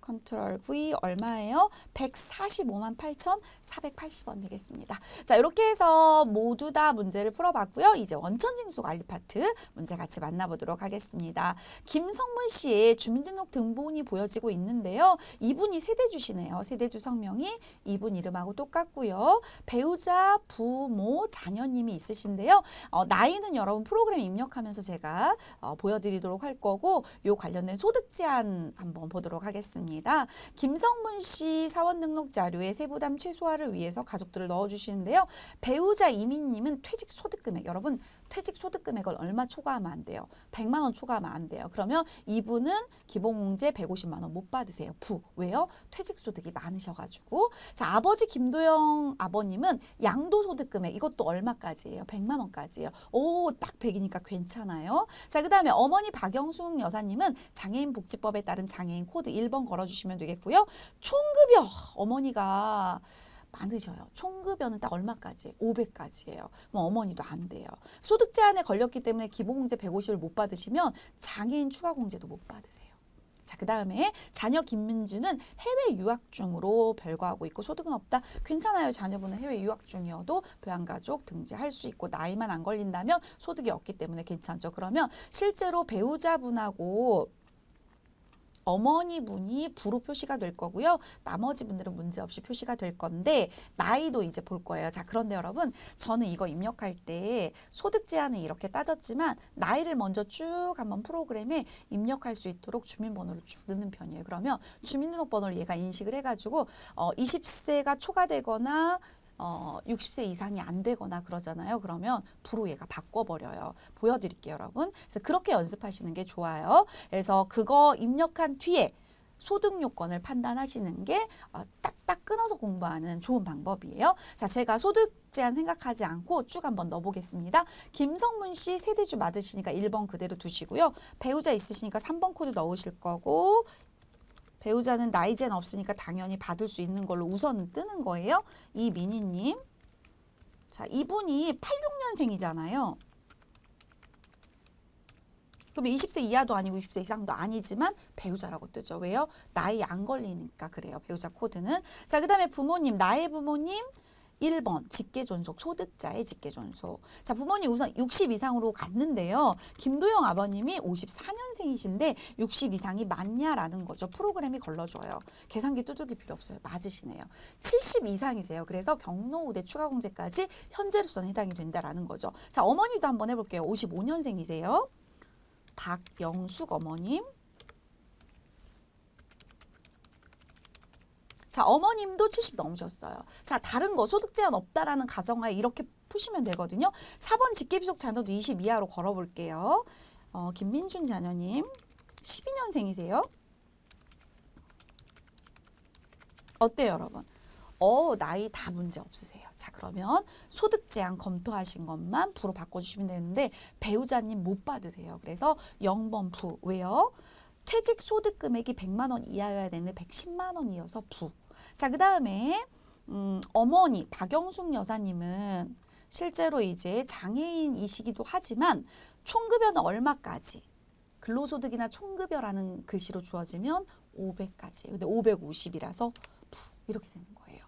컨트롤 V 얼마예요? 145만 8,480원 되겠습니다. 자, 이렇게 해서 모두 다 문제를 풀어봤고요. 이제 원천징수 관리 파트 문제 같이 만나보도록 하겠습니다. 김성문 씨의 주민등록 등본이 보여지고 있는데요. 이분이 세대주시네요. 세대주 성명이 이분 이름하고 똑같고요. 배우자, 부모, 자녀님이 있으신데요. 나이는 여러분 프로그램 입력하면서 제가 보여드리도록 할 거고 요 관련된 소득 제한 한번 보도록 하겠습니다. 김성문 씨 사원 등록 자료에 세부담 최소화를 위해서 가족들을 넣어주시는데요. 배우자 이민님은 퇴직 소득 금액, 여러분 퇴직 소득 금액을 얼마 초과하면 안 돼요? 100만 원 초과하면 안 돼요. 그러면 이분은 기본공제 150만 원 못 받으세요. 왜요? 퇴직 소득이 많으셔가지고. 자, 아버지 김도영 아버님은 양도소득 금액 이것도 얼마까지예요? 100만 원까지예요. 오, 딱 100이니까 괜찮아요. 자, 그 다음에 어머니 박영숙 여사님은 장애인 복지법에 따른 장애인 코드 1번 걸어주시면 되겠고요. 총급여 어머니가 많으셔요. 총급여는 딱 얼마까지예요? 500까지예요. 그럼 어머니도 안 돼요. 소득 제한에 걸렸기 때문에 기본공제 150을 못 받으시면 장애인 추가공제도 못 받으세요. 자, 그 다음에 자녀 김민주는 해외 유학 중으로 별거하고 있고 소득은 없다. 괜찮아요. 자녀분은 해외 유학 중이어도 부양가족 등재할 수 있고 나이만 안 걸린다면 소득이 없기 때문에 괜찮죠. 그러면 실제로 배우자분하고 어머니분이 부로 표시가 될 거고요. 나머지 분들은 문제없이 표시가 될 건데 나이도 이제 볼 거예요. 자, 그런데 여러분 저는 이거 입력할 때 소득 제한은 이렇게 따졌지만 나이를 먼저 쭉 한번 프로그램에 입력할 수 있도록 주민번호를 쭉 넣는 편이에요. 그러면 주민등록번호를 얘가 인식을 해가지고 20세가 초과되거나 60세 이상이 안 되거나 그러잖아요. 그러면 부로 얘가 바꿔버려요. 보여드릴게요, 여러분. 그래서 그렇게 연습하시는 게 좋아요. 그래서 그거 입력한 뒤에 소득 요건을 판단하시는 게 딱딱 끊어서 공부하는 좋은 방법이에요. 자, 제가 소득 제한 생각하지 않고 쭉 한번 넣어보겠습니다. 김성문 씨 세대주 맞으시니까 1번 그대로 두시고요. 배우자 있으시니까 3번 코드 넣으실 거고 배우자는 나이 제한 없으니까 당연히 받을 수 있는 걸로 우선은 뜨는 거예요. 이민희님. 자, 이분이 86년생이잖아요. 그러면 20세 이하도 아니고 60세 이상도 아니지만 배우자라고 뜨죠. 왜요? 나이 안 걸리니까 그래요. 배우자 코드는. 자, 그 다음에 부모님, 나의 부모님 1번 직계존속, 소득자의 직계존속. 자, 부모님 우선 60 이상으로 갔는데요. 김도영 아버님이 54년생이신데 60 이상이 맞냐라는 거죠. 프로그램이 걸러줘요. 계산기 두들길 필요 없어요. 맞으시네요. 70 이상이세요. 그래서 경로우대 추가공제까지 현재로서는 해당이 된다라는 거죠. 자, 어머니도 한번 해볼게요. 55년생이세요. 박영숙 어머님. 자, 어머님도 70 넘으셨어요. 자, 다른 거 소득 제한 없다라는 가정하에 이렇게 푸시면 되거든요. 4번 직계비속 자녀도 20 이하로 걸어볼게요. 김민준 자녀님 12년생이세요. 어때요, 여러분? 나이 다 문제 없으세요. 자, 그러면 소득 제한 검토하신 것만 부로 바꿔주시면 되는데 배우자님 못 받으세요. 그래서 0번 부. 왜요? 퇴직 소득 금액이 100만 원 이하여야 되는데 110만 원이어서 부. 자, 그 다음에 어머니 박영숙 여사님은 실제로 이제 장애인이시기도 하지만 총급여는 얼마까지? 근로소득이나 총급여라는 글씨로 주어지면 500까지. 근데 550이라서 부 이렇게 되는 거예요.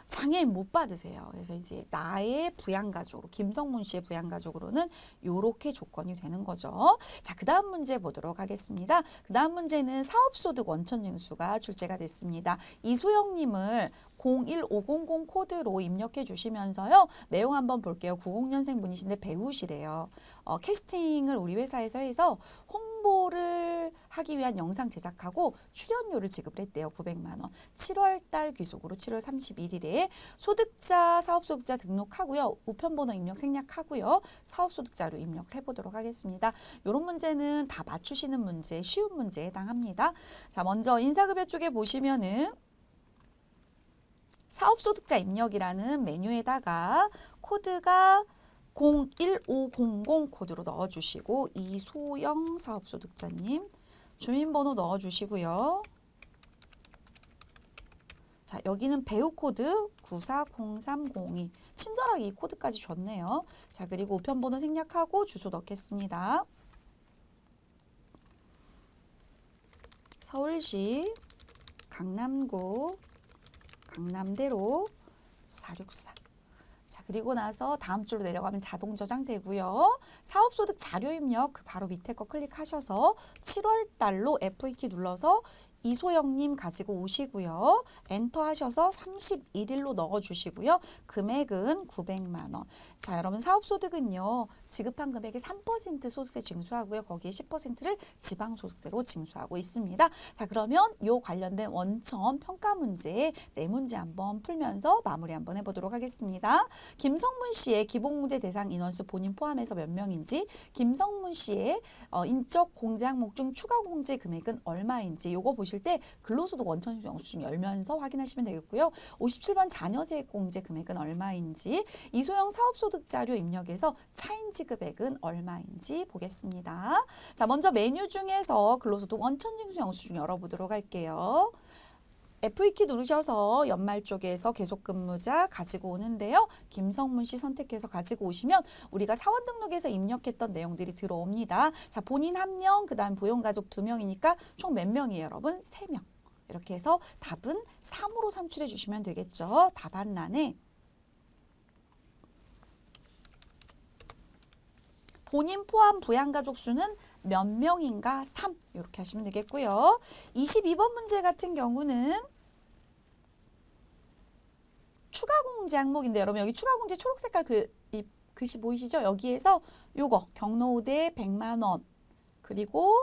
장애인 못 받으세요. 그래서 이제 나의 부양가족으로 김성문 씨의 부양가족으로는 요렇게 조건이 되는 거죠. 자, 그 다음 문제 보도록 하겠습니다. 그 다음 문제는 사업소득 원천징수가 출제가 됐습니다. 이소영님을 01500 코드로 입력해 주시면서요. 내용 한번 볼게요. 90년생 분이신데 배우시래요. 캐스팅을 우리 회사에서 해서 홍보를 하기 위한 영상 제작하고 출연료를 지급을 했대요. 900만 원. 7월 달 귀속으로 7월 31일에 소득자, 사업소득자 등록하고요. 우편번호 입력 생략하고요. 사업소득자로 입력을 해보도록 하겠습니다. 이런 문제는 다 맞추시는 문제, 쉬운 문제에 해당합니다. 자, 먼저 인사급여 쪽에 보시면은 사업소득자 입력이라는 메뉴에다가 코드가 01500 코드로 넣어주시고 이소영 사업소득자님 주민번호 넣어주시고요. 자, 여기는 배우 코드 940302 친절하게 이 코드까지 줬네요. 자, 그리고 우편번호 생략하고 주소 넣겠습니다. 서울시 강남구 강남대로 464. 자, 그리고 나서 다음 줄로 내려가면 자동 저장되고요. 사업소득 자료 입력 그 바로 밑에 거 클릭하셔서 7월 달로 F2키 눌러서 이소영님 가지고 오시고요. 엔터 하셔서 31일로 넣어주시고요. 금액은 900만 원. 자, 여러분 사업소득은요. 지급한 금액의 3% 소득세 징수하고요. 거기에 10%를 지방소득세로 징수하고 있습니다. 자, 그러면 요 관련된 원천 평가 문제 네 문제 한번 풀면서 마무리 한번 해보도록 하겠습니다. 김성문 씨의 기본공제 대상 인원수 본인 포함해서 몇 명인지, 김성문 씨의 인적 공제 항목 중 추가 공제 금액은 얼마인지 요거 보실 때 근로소득 원천 영수증 열면서 확인하시면 되겠고요. 57번 자녀세액 공제 금액은 얼마인지, 이소영 사업소득 자료 입력에서 차인 지급액은 얼마인지 보겠습니다. 자, 먼저 메뉴 중에서 근로소득 원천징수 영수증 열어보도록 할게요. F2키 누르셔서 연말 쪽에서 계속근무자 가지고 오는데요. 김성문 씨 선택해서 가지고 오시면 우리가 사원 등록에서 입력했던 내용들이 들어옵니다. 자, 본인 1명, 그 다음 부용가족 2명이니까 총 몇 명이에요, 여러분? 3명. 이렇게 해서 답은 3으로 산출해 주시면 되겠죠. 답안란에 본인 포함 부양가족 수는 몇 명인가? 3 이렇게 하시면 되겠고요. 22번 문제 같은 경우는 추가공제 항목인데 여러분 여기 추가공제 초록 색깔 이 글씨 보이시죠? 여기에서 요거 경로우대 100만 원 그리고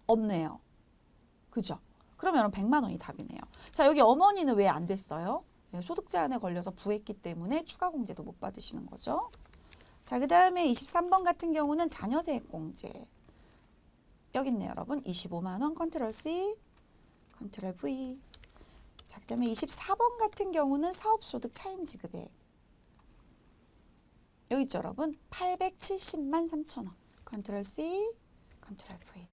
없네요. 그죠? 그러면 여러분 100만 원이 답이네요. 자, 여기 어머니는 왜 안 됐어요? 소득 제한에 걸려서 부했기 때문에 추가공제도 못 받으시는 거죠. 자, 그 다음에 23번 같은 경우는 자녀세액 공제. 여기 있네요, 여러분. 25만 원 컨트롤 C, 컨트롤 V. 자, 그 다음에 24번 같은 경우는 사업소득 차인 지급액. 여기 있죠, 여러분. 870만 3천 원. 컨트롤 C, 컨트롤 V.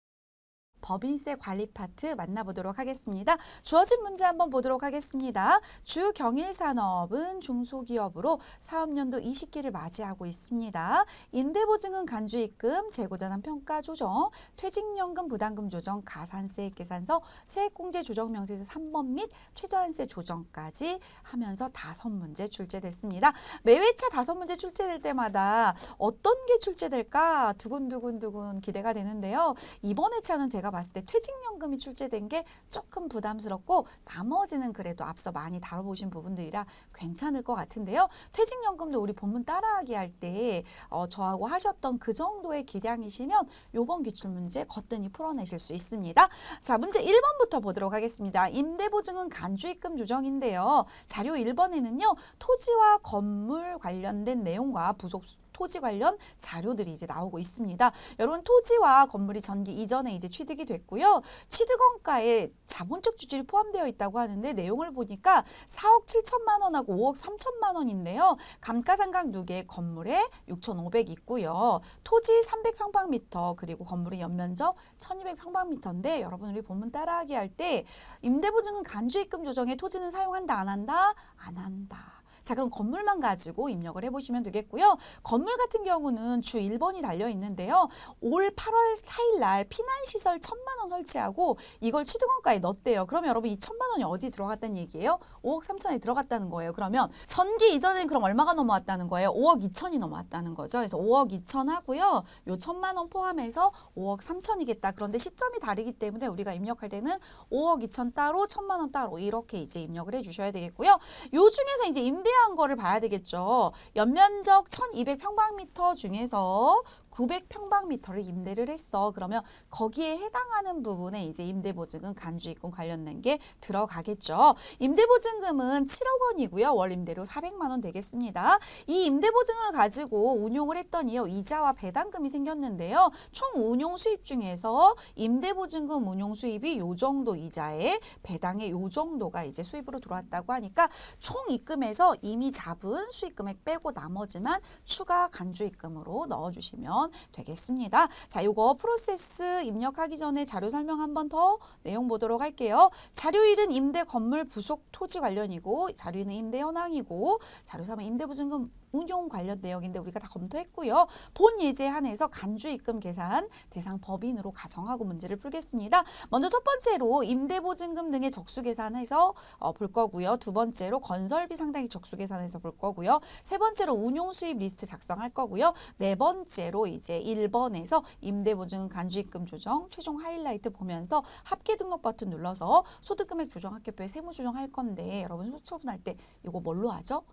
법인세 관리 파트 만나보도록 하겠습니다. 주어진 문제 한번 보도록 하겠습니다. 주 경일산업은 중소기업으로 사업연도 20기를 맞이하고 있습니다. 임대보증금 간주입금, 재고자산 평가 조정, 퇴직연금 부담금 조정, 가산세 계산서, 세액공제 조정 명세서 3번 및 최저한세 조정까지 하면서 5문제 출제됐습니다. 매회차 5문제 출제될 때마다 어떤 게 출제될까 두근두근 기대가 되는데요. 이번 회차는 제가 봤을 때 퇴직연금이 출제된 게 조금 부담스럽고 나머지는 그래도 앞서 많이 다뤄보신 부분들이라 괜찮을 것 같은데요. 퇴직연금도 우리 본문 따라하기 할 때 저하고 하셨던 그 정도의 기량이시면 요번 기출문제 거뜬히 풀어내실 수 있습니다. 자, 문제 1번부터 보도록 하겠습니다. 임대보증은 간주입금 조정인데요. 자료 1번에는요. 토지와 건물 관련된 내용과 부속 토지 관련 자료들이 이제 나오고 있습니다. 여러분 토지와 건물이 전기 이전에 이제 취득이 됐고요. 취득원가에 자본적 주질이 포함되어 있다고 하는데 내용을 보니까 4억 7천만 원하고 5억 3천만 원인데요. 감가상각 2개 건물에 6,500 있고요. 토지 300평방미터 그리고 건물의 연면적 1,200평방미터인데 여러분 우리 본문 따라하기 할 때 임대보증은 간주입금 조정에 토지는 사용한다 안 한다? 안 한다. 자, 그럼 건물만 가지고 입력을 해보시면 되겠고요. 건물 같은 경우는 주 1번이 달려 있는데요. 올 8월 4일 날 피난시설 1,000만 원 설치하고 이걸 취득원가에 넣었대요. 그러면 여러분 이 1,000만 원이 어디 들어갔다는 얘기예요? 5억 3천에 들어갔다는 거예요. 그러면 전기 이전에는 그럼 얼마가 넘어왔다는 거예요? 5억 2천이 넘어왔다는 거죠. 그래서 5억 2천 하고요. 요 1,000만 원 포함해서 5억 3천이겠다. 그런데 시점이 다르기 때문에 우리가 입력할 때는 5억 2천 따로 1,000만 원 따로 이렇게 이제 입력을 해주셔야 되겠고요. 요 중에서 이제 임대한 거를 봐야 되겠죠. 연면적 1,200평방미터 중에서 900평방미터를 임대를 했어. 그러면 거기에 해당하는 부분에 이제 임대보증금 간주입금 관련된 게 들어가겠죠. 임대보증금은 7억 원이고요. 월 임대료 400만 원 되겠습니다. 이 임대보증을 가지고 운용을 했더니요. 이자와 배당금이 생겼는데요. 총 운용 수입 중에서 임대보증금 운용 수입이 요 정도 이자에 배당의 요 정도가 이제 수입으로 들어왔다고 하니까 총 입금에서 이미 잡은 수익 금액 빼고 나머지만 추가 간주입금으로 넣어주시면 되겠습니다. 자, 요거 프로세스 입력하기 전에 자료 설명 한 번 더 내용 보도록 할게요. 자료 1은 임대 건물 부속 토지 관련이고 자료 2는 임대 현황이고 자료 3은 임대보증금 운용 관련 내역인데 우리가 다 검토했고요. 본 예제에 한해서 간주입금 계산 대상 법인으로 가정하고 문제를 풀겠습니다. 먼저 첫 번째로 임대보증금 등의 적수 계산해서 볼 거고요. 두 번째로 건설비 상당히 적수 계산해서 볼 거고요. 세 번째로 운용 수입 리스트 작성할 거고요. 네 번째로 이제 1번에서 임대보증금 간주입금 조정 최종 하이라이트 보면서 합계 등록 버튼 눌러서 소득금액 조정 학교표에 세무 조정할 건데 여러분 소처분할 때 이거 뭘로 하죠?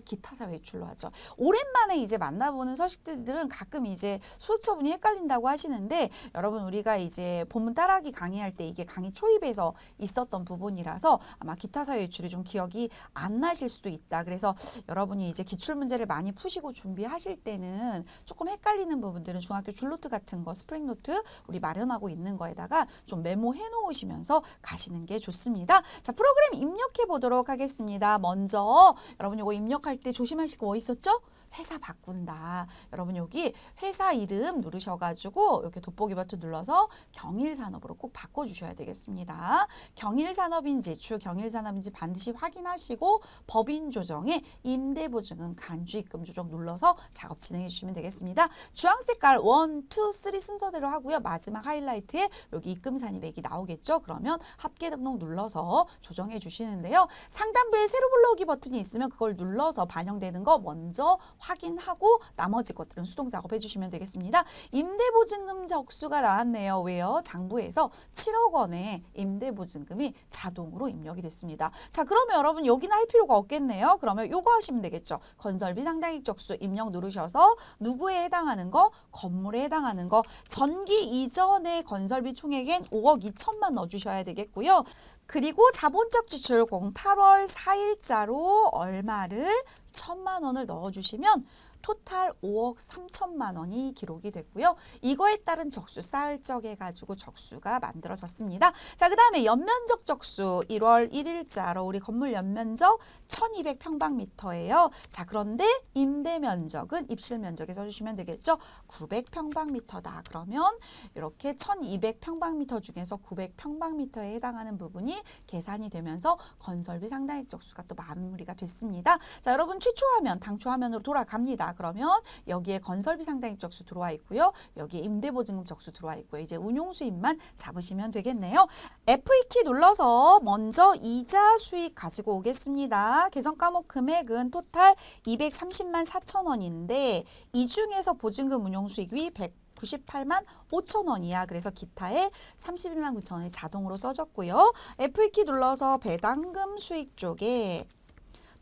기타사 외출로 하죠. 오랜만에 이제 만나보는 서식들은 가끔 이제 소득처분이 헷갈린다고 하시는데 여러분 우리가 이제 본문 따라하기 강의할 때 이게 강의 초입에서 있었던 부분이라서 아마 기타사 외출이 좀 기억이 안 나실 수도 있다. 그래서 여러분이 이제 기출문제를 많이 푸시고 준비하실 때는 조금 헷갈리는 부분들은 중학교 줄노트 같은 거 스프링노트 우리 마련하고 있는 거에다가 좀 메모해 놓으시면서 가시는 게 좋습니다. 자, 프로그램 입력해 보도록 하겠습니다. 먼저 여러분 요거 입력할 때 조심하실 거 뭐 있었죠? 회사 바꾼다. 여러분 여기 회사 이름 누르셔가지고 이렇게 돋보기 버튼 눌러서 경일산업으로 꼭 바꿔주셔야 되겠습니다. 경일산업인지 주 경일산업인지 반드시 확인하시고 법인 조정에 임대보증금 간주입금 조정 눌러서 작업 진행해 주시면 되겠습니다. 주황 색깔 1, 2, 3 순서대로 하고요. 마지막 하이라이트에 여기 입금산이 맥이 나오겠죠. 그러면 합계 등록 눌러서 조정해 주시는데요. 상단부에 세로 불러오기 버튼이 있으면 그걸 눌러서 반영되는 거 먼저 확인하고 나머지 것들은 수동 작업해 주시면 되겠습니다. 임대보증금 적수가 나왔네요. 왜요? 장부에서 7억 원의 임대보증금이 자동으로 입력이 됐습니다. 자, 그러면 여러분 여기는 할 필요가 없겠네요. 그러면 요거 하시면 되겠죠. 건설비 상당액 적수 입력 누르셔서 누구에 해당하는 거? 건물에 해당하는 거. 전기 이전의 건설비 총액엔 5억 2천만 넣어주셔야 되겠고요. 그리고 자본적 지출 공 8월 4일자로 얼마를 1,000만 원을 넣어주시면 토탈 5억 3천만 원이 기록이 됐고요. 이거에 따른 적수 쌓을 적 해가지고 적수가 만들어졌습니다. 자, 그 다음에 연면적 적수 1월 1일자로 우리 건물 연면적 1200평방미터예요. 자, 그런데 임대 면적은 입실 면적에 써주시면 되겠죠. 900평방미터다. 그러면 이렇게 1200평방미터 중에서 900평방미터에 해당하는 부분이 계산이 되면서 건설비 상당액 적수가 또 마무리가 됐습니다. 자, 여러분 최초 화면, 당초 화면으로 돌아갑니다. 그러면 여기에 건설비 상당액 적수 들어와 있고요. 여기에 임대보증금 적수 들어와 있고요. 이제 운용 수입만 잡으시면 되겠네요. F2키 눌러서 먼저 이자 수익 가지고 오겠습니다. 계정 과목 금액은 토탈 230만 4천 원인데 이 중에서 보증금 운용 수익이 198만 5천 원이야. 그래서 기타에 31만 9천 원이 자동으로 써졌고요. F2키 눌러서 배당금 수익 쪽에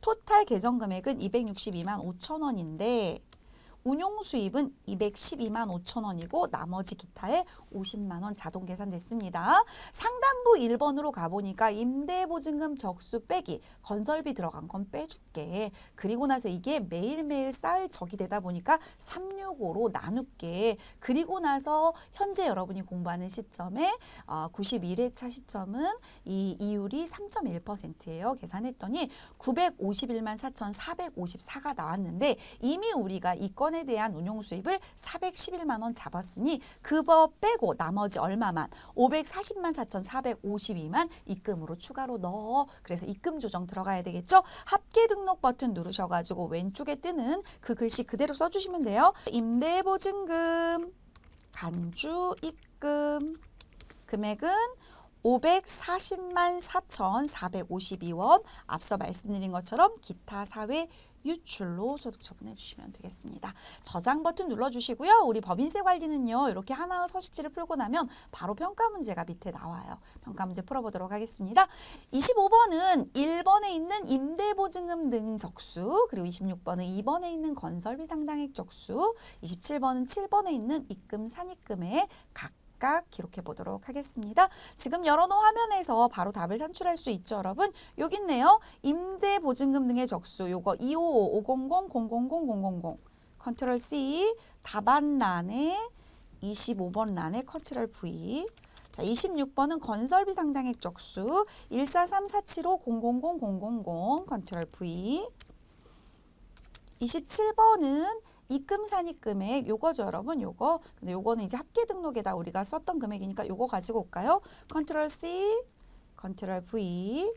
토탈 계정 금액은 262만 5천 원인데 운용 수입은 212만 5천 원이고 나머지 기타에 50만 원 자동 계산됐습니다. 상단부 1번으로 가보니까 임대보증금 적수 빼기 건설비 들어간 건 빼줄게. 그리고 나서 이게 매일매일 쌓을 적이 되다 보니까 365로 나눌게. 그리고 나서 현재 여러분이 공부하는 시점에 91회차 시점은 이 이율이 3.1%예요. 계산했더니 951만 4,454가 나왔는데 이미 우리가 이 건에 대한 운용 수입을 411만 원 잡았으니 그거 빼고 나머지 얼마만 540만 4,452만 입금으로 추가로 넣어. 그래서 입금 조정 들어가야 되겠죠. 합계 등록 버튼 누르셔가지고 왼쪽에 뜨는 그 글씨 그대로 써주시면 돼요. 임대보증금 간주 입금 금액은 540만 4,452원 앞서 말씀드린 것처럼 기타 사회 유출로 소득 처분해 주시면 되겠습니다. 저장 버튼 눌러주시고요. 우리 법인세 관리는요. 이렇게 하나의 서식지를 풀고 나면 바로 평가 문제가 밑에 나와요. 평가 문제 풀어보도록 하겠습니다. 25번은 1번에 있는 임대보증금 등 적수, 그리고 26번은 2번에 있는 건설비 상당액 적수, 27번은 7번에 있는 입금 산입금액 각각 기록해 보도록 하겠습니다. 지금 열어놓은 화면에서 바로 답을 산출할 수 있죠, 여러분. 여기 있네요. 임대보증금 등의 적수, 요거 255, 500, 000, 000, 컨트롤 C, 답안란에 25번 란에 컨트롤 V. 자, 26번은 건설비 상당액 적수, 143-475, 000, 000, 컨트롤 V. 27번은 입금 산입금액 요거죠, 여러분. 요거. 근데 요거는 이제 합계 등록에다 우리가 썼던 금액이니까 요거 가지고 올까요? 컨트롤 C, 컨트롤 V,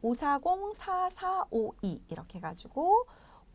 540-4452 이렇게 해가지고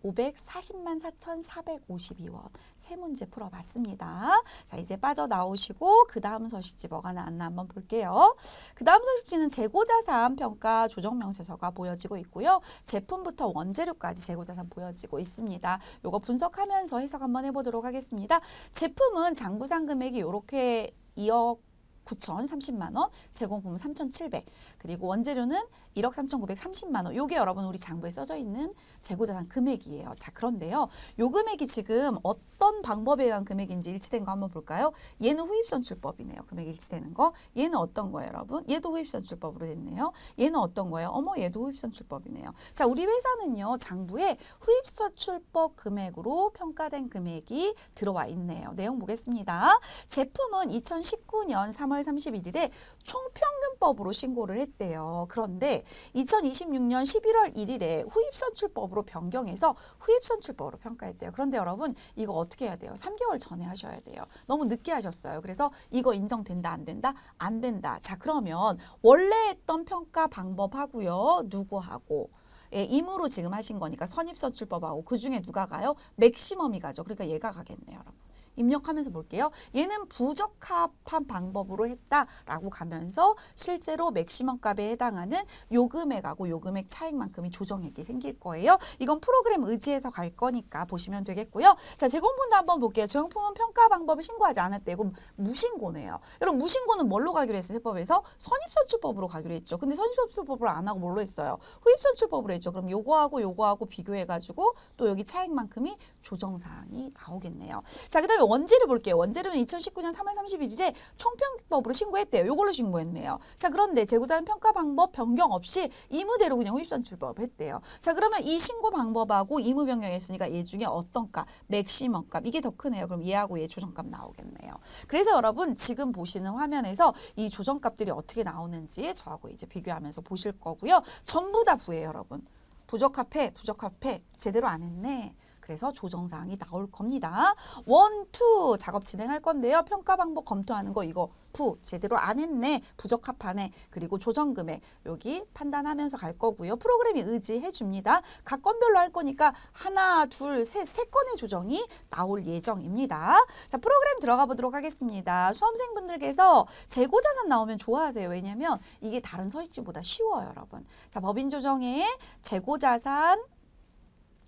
540만 4,452원 세 문제 풀어봤습니다. 자, 이제 빠져나오시고 그 다음 서식지 뭐가 나왔나 한번 볼게요. 그 다음 서식지는 재고자산 평가 조정명세서가 보여지고 있고요. 제품부터 원재료까지 재고자산 보여지고 있습니다. 요거 분석하면서 해석 한번 해보도록 하겠습니다. 제품은 장부상 금액이 이렇게 2억 9,030만 원, 제공품은 3,700. 그리고 원재료는 1억 3,930만 원. 요게 여러분 우리 장부에 써져 있는 재고자산 금액이에요. 자, 그런데요. 요 금액이 지금 어떤 방법에 의한 금액인지 일치된 거 한번 볼까요? 얘는 후입선출법이네요. 금액 일치되는 거. 얘는 어떤 거예요, 여러분? 얘도 후입선출법으로 됐네요. 얘는 어떤 거예요? 어머, 얘도 후입선출법이네요. 자, 우리 회사는요. 장부에 후입선출법 금액으로 평가된 금액이 들어와 있네요. 내용 보겠습니다. 제품은 2019년 3월 31일에 총평균법으로 신고를 했대요. 그런데 2026년 11월 1일에 후입선출법으로 변경해서 후입선출법으로 평가했대요. 그런데 여러분 이거 어떻게 해야 돼요? 3개월 전에 하셔야 돼요. 너무 늦게 하셨어요. 그래서 이거 인정된다 안 된다? 안 된다. 자, 그러면 원래 했던 평가 방법하고요. 누구하고? 예, 임으로 지금 하신 거니까 선입선출법하고 그중에 누가 가요? 맥시멈이 가죠. 그러니까 얘가 가겠네요, 여러분. 입력하면서 볼게요. 얘는 부적합한 방법으로 했다라고 가면서 실제로 맥시멈 값에 해당하는 요 금액하고 요 금액 차익만큼이 조정액이 생길 거예요. 이건 프로그램 의지해서 갈 거니까 보시면 되겠고요. 자, 제공품도 한번 볼게요. 제공품은 평가 방법을 신고하지 않았대요. 그럼 무신고네요. 여러분 무신고는 뭘로 가기로 했어요? 세법에서 선입선출법으로 가기로 했죠. 근데 선입선출법으로 안 하고 뭘로 했어요? 후입선출법으로 했죠. 그럼 요거하고 요거하고 비교해가지고 또 여기 차익만큼이 조정사항이 나오겠네요. 자, 그 다음에 원재료 볼게요. 원재료는 2019년 3월 31일에 총평균법으로 신고했대요. 요걸로 신고했네요. 자, 그런데 재고자산 평가 방법 변경 없이 이무대로 그냥 후입선출법 했대요. 자, 그러면 이 신고 방법하고 이무 변경했으니까 얘 중에 어떤 값, 맥시멈 값 이게 더 크네요. 그럼 얘하고 얘 조정값 나오겠네요. 그래서 여러분 지금 보시는 화면에서 이 조정값들이 어떻게 나오는지 저하고 이제 비교하면서 보실 거고요. 전부 다 부예요, 여러분. 부적합해, 부적합해, 제대로 안 했네. 그래서 조정사항이 나올 겁니다. 1, 2 작업 진행할 건데요. 평가 방법 검토하는 거 이거 부 제대로 안 했네. 부적합하네. 그리고 조정금액 여기 판단하면서 갈 거고요. 프로그램이 의지해 줍니다. 각 건별로 할 거니까 하나, 둘, 세 건의 조정이 나올 예정입니다. 자, 프로그램 들어가 보도록 하겠습니다. 수험생분들께서 재고자산 나오면 좋아하세요. 왜냐면 이게 다른 서식지보다 쉬워요, 여러분. 자, 법인조정에 재고자산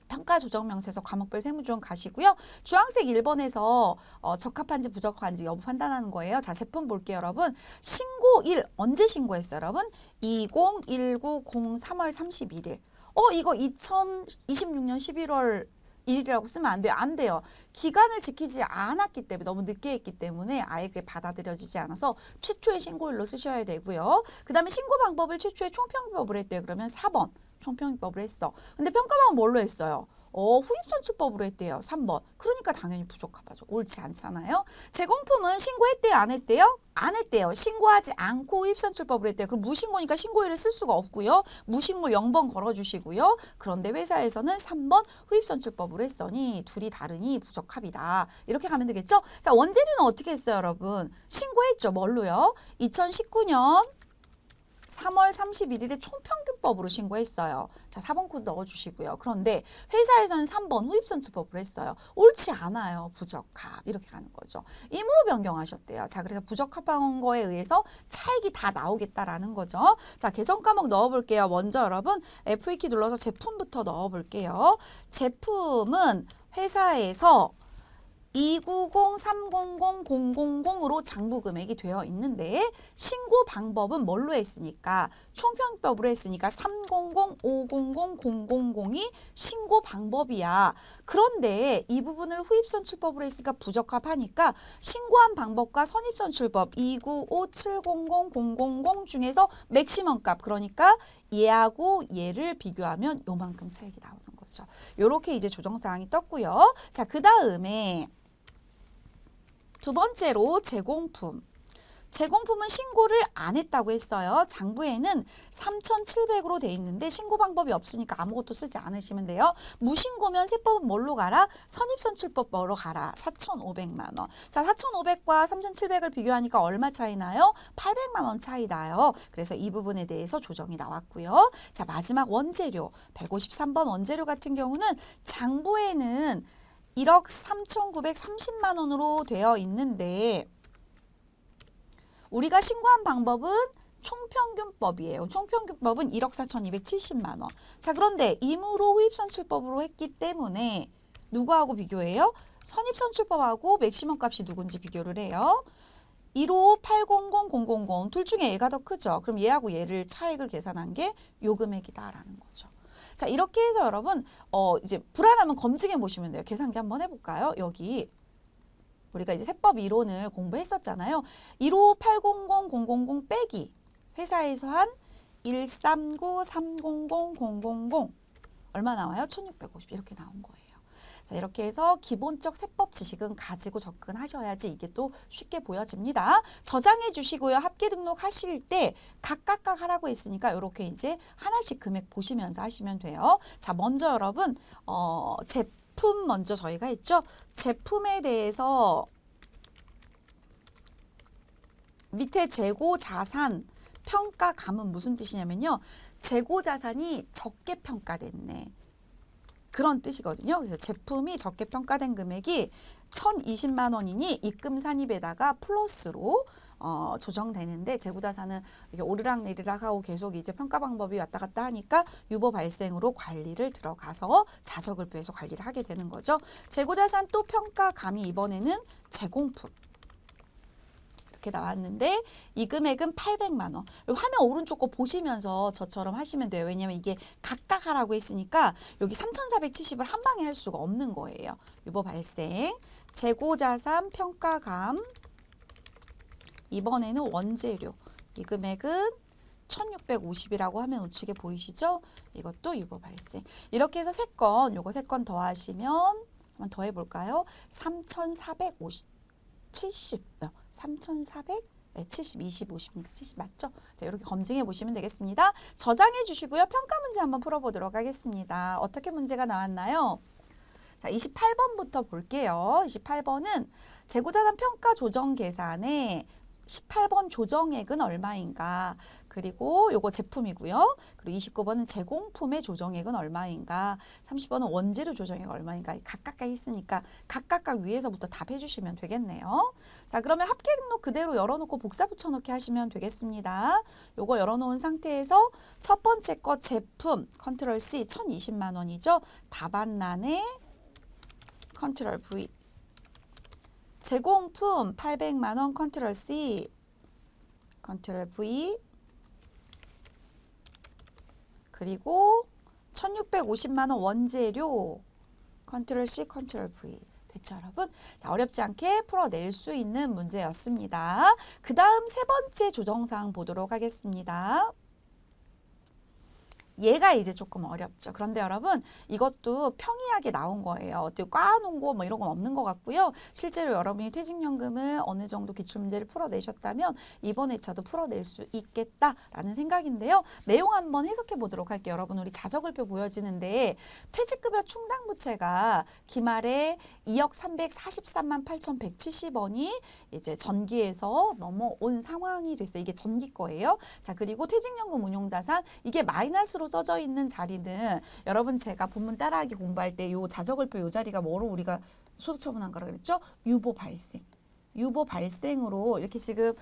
평가조정명세서 과목별 세무조정 가시고요. 주황색 1번에서 적합한지 부적합한지 여부 판단하는 거예요. 자, 제품 볼게요, 여러분. 신고일 언제 신고했어요, 여러분? 2019 03월 31일. 이거 2026년 11월 1일이라고 쓰면 안 돼요. 안 돼요. 기간을 지키지 않았기 때문에 너무 늦게 했기 때문에 아예 그게 받아들여지지 않아서 최초의 신고일로 쓰셔야 되고요. 그 다음에 신고 방법을 최초의 총평균법으로 했대요. 그러면 4번. 총평균법으로 했어. 근데 평가방은 뭘로 했어요? 후입선출법으로 했대요. 3번. 그러니까 당연히 부적합하죠. 옳지 않잖아요. 재공품은 신고했대요? 안 했대요? 안 했대요. 신고하지 않고 후입선출법으로 했대요. 그럼 무신고니까 신고일을 쓸 수가 없고요. 무신고 0번 걸어주시고요. 그런데 회사에서는 3번 후입선출법으로 했으니 둘이 다르니 부적합이다. 이렇게 가면 되겠죠? 자, 원재료는 어떻게 했어요, 여러분? 신고했죠. 뭘로요? 2019년 3월 31일에 총평균법으로 신고했어요. 자, 4번 코드 넣어주시고요. 그런데 회사에서는 3번 후입선출법으로 했어요. 옳지 않아요. 부적합. 이렇게 가는 거죠. 임으로 변경하셨대요. 자, 그래서 부적합한 거에 의해서 차익이 다 나오겠다라는 거죠. 자, 개정 과목 넣어볼게요. 먼저 여러분 F2키 눌러서 제품부터 넣어볼게요. 제품은 회사에서 290-300-000으로 장부 금액이 되어 있는데 신고 방법은 뭘로 했으니까 총평법으로 했으니까 300-500-000이 신고 방법이야. 그런데 이 부분을 후입선출법으로 했으니까 부적합하니까 신고한 방법과 선입선출법 295-700-000 중에서 맥시멈 값 그러니까 얘하고 얘를 비교하면 요만큼 차익이 나오는 거죠. 요렇게 이제 조정사항이 떴고요. 자, 그 다음에 두 번째로 재공품. 재공품은 신고를 안 했다고 했어요. 장부에는 3,700으로 돼 있는데 신고 방법이 없으니까 아무것도 쓰지 않으시면 돼요. 무신고면 세법은 뭘로 가라? 선입선출법으로 가라. 4,500만 원. 자, 4,500과 3,700을 비교하니까 얼마 차이 나요? 800만 원 차이 나요. 그래서 이 부분에 대해서 조정이 나왔고요. 자, 마지막 원재료. 153번 원재료 같은 경우는 장부에는 1억 3,930만 원으로 되어 있는데 우리가 신고한 방법은 총평균법이에요. 총평균법은 1억 4,270만 원. 자, 그런데 임으로 후입선출법으로 했기 때문에 누구하고 비교해요? 선입선출법하고 맥시멈 값이 누군지 비교를 해요. 15800-000 둘 중에 얘가 더 크죠. 그럼 얘하고 얘를 차익을 계산한 게 요 금액이다라는 거죠. 자, 이렇게 해서 여러분 이제 불안하면 검증해 보시면 돼요. 계산기 한번 해볼까요? 여기 우리가 이제 세법 이론을 공부했었잖아요. 15800-000 빼기 회사에서 한 139-300-000 얼마 나와요? 1650 이렇게 나온 거예요. 자, 이렇게 해서 기본적 세법 지식은 가지고 접근하셔야지 이게 또 쉽게 보여집니다. 저장해 주시고요. 합계 등록하실 때 각각 하라고 했으니까 이렇게 이제 하나씩 금액 보시면서 하시면 돼요. 자, 먼저 여러분 제품 먼저 저희가 했죠. 제품에 대해서 밑에 재고자산 평가감은 무슨 뜻이냐면요. 재고자산이 적게 평가됐네. 그런 뜻이거든요. 그래서 제품이 적게 평가된 금액이 1,020만 원이니 입금 산입에다가 플러스로 조정되는데 재고자산은 이렇게 오르락내리락 하고 계속 이제 평가 방법이 왔다 갔다 하니까 유보 발생으로 관리를 들어가서 자적을표해서 관리를 하게 되는 거죠. 재고자산 또 평가감이 이번에는 재공품. 이렇게 이렇게 나왔는데 이 금액은 800만 원. 화면 오른쪽 거 보시면서 저처럼 하시면 돼요. 왜냐면 이게 각각 하라고 했으니까 여기 3,470을 한 방에 할 수가 없는 거예요. 유보 발생, 재고자산 평가감, 이번에는 원재료. 이 금액은 1650이라고 하면 우측에 보이시죠? 이것도 유보 발생. 이렇게 해서 3건, 요거 3건 더하시면 한번 더 해볼까요? 3,470, 3,470, 20, 50이니까 70 맞죠? 자, 이렇게 검증해 보시면 되겠습니다. 저장해 주시고요. 평가 문제 한번 풀어보도록 하겠습니다. 어떻게 문제가 나왔나요? 자, 28번부터 볼게요. 28번은 재고자산 평가 조정 계산에 18번 조정액은 얼마인가? 그리고 요거 제품이고요. 그리고 29번은 제공품의 조정액은 얼마인가? 30번은 원재료 조정액 얼마인가? 각각 있으니까 각각 위에서부터 답해 주시면 되겠네요. 자, 그러면 합계 등록 그대로 열어놓고 복사 붙여넣기 하시면 되겠습니다. 요거 열어놓은 상태에서 첫 번째 거 제품 컨트롤 C 1,020만 원이죠. 답안란에 컨트롤 V, 제공품 800만 원 컨트롤 C, 컨트롤 V, 그리고 1,650만 원 원재료 컨트롤 C, 컨트롤 V. 됐죠, 여러분? 자, 어렵지 않게 풀어낼 수 있는 문제였습니다. 그 다음 세 번째 조정사항 보도록 하겠습니다. 얘가 이제 조금 어렵죠. 그런데 여러분 이것도 평이하게 나온 거예요. 어떻게 꽈놓은 거 뭐 이런 건 없는 것 같고요. 실제로 여러분이 퇴직연금을 어느 정도 기출문제를 풀어내셨다면 이번 회차도 풀어낼 수 있겠다라는 생각인데요. 내용 한번 해석해 보도록 할게요. 여러분 우리 자적을표 보여지는데 퇴직급여 충당부채가 기말에 2억 343만 8,170원이 이제 전기에서 넘어온 상황이 됐어요. 이게 전기 거예요. 자, 그리고 퇴직연금 운용자산 이게 마이너스로 써져 있는 자리는 여러분 제가 본문 따라하기 공부할 때 요 자적을표 요 자리가 뭐로 우리가 소득처분한 거라 그랬죠? 유보 발생. 유보 발생으로 이렇게 지금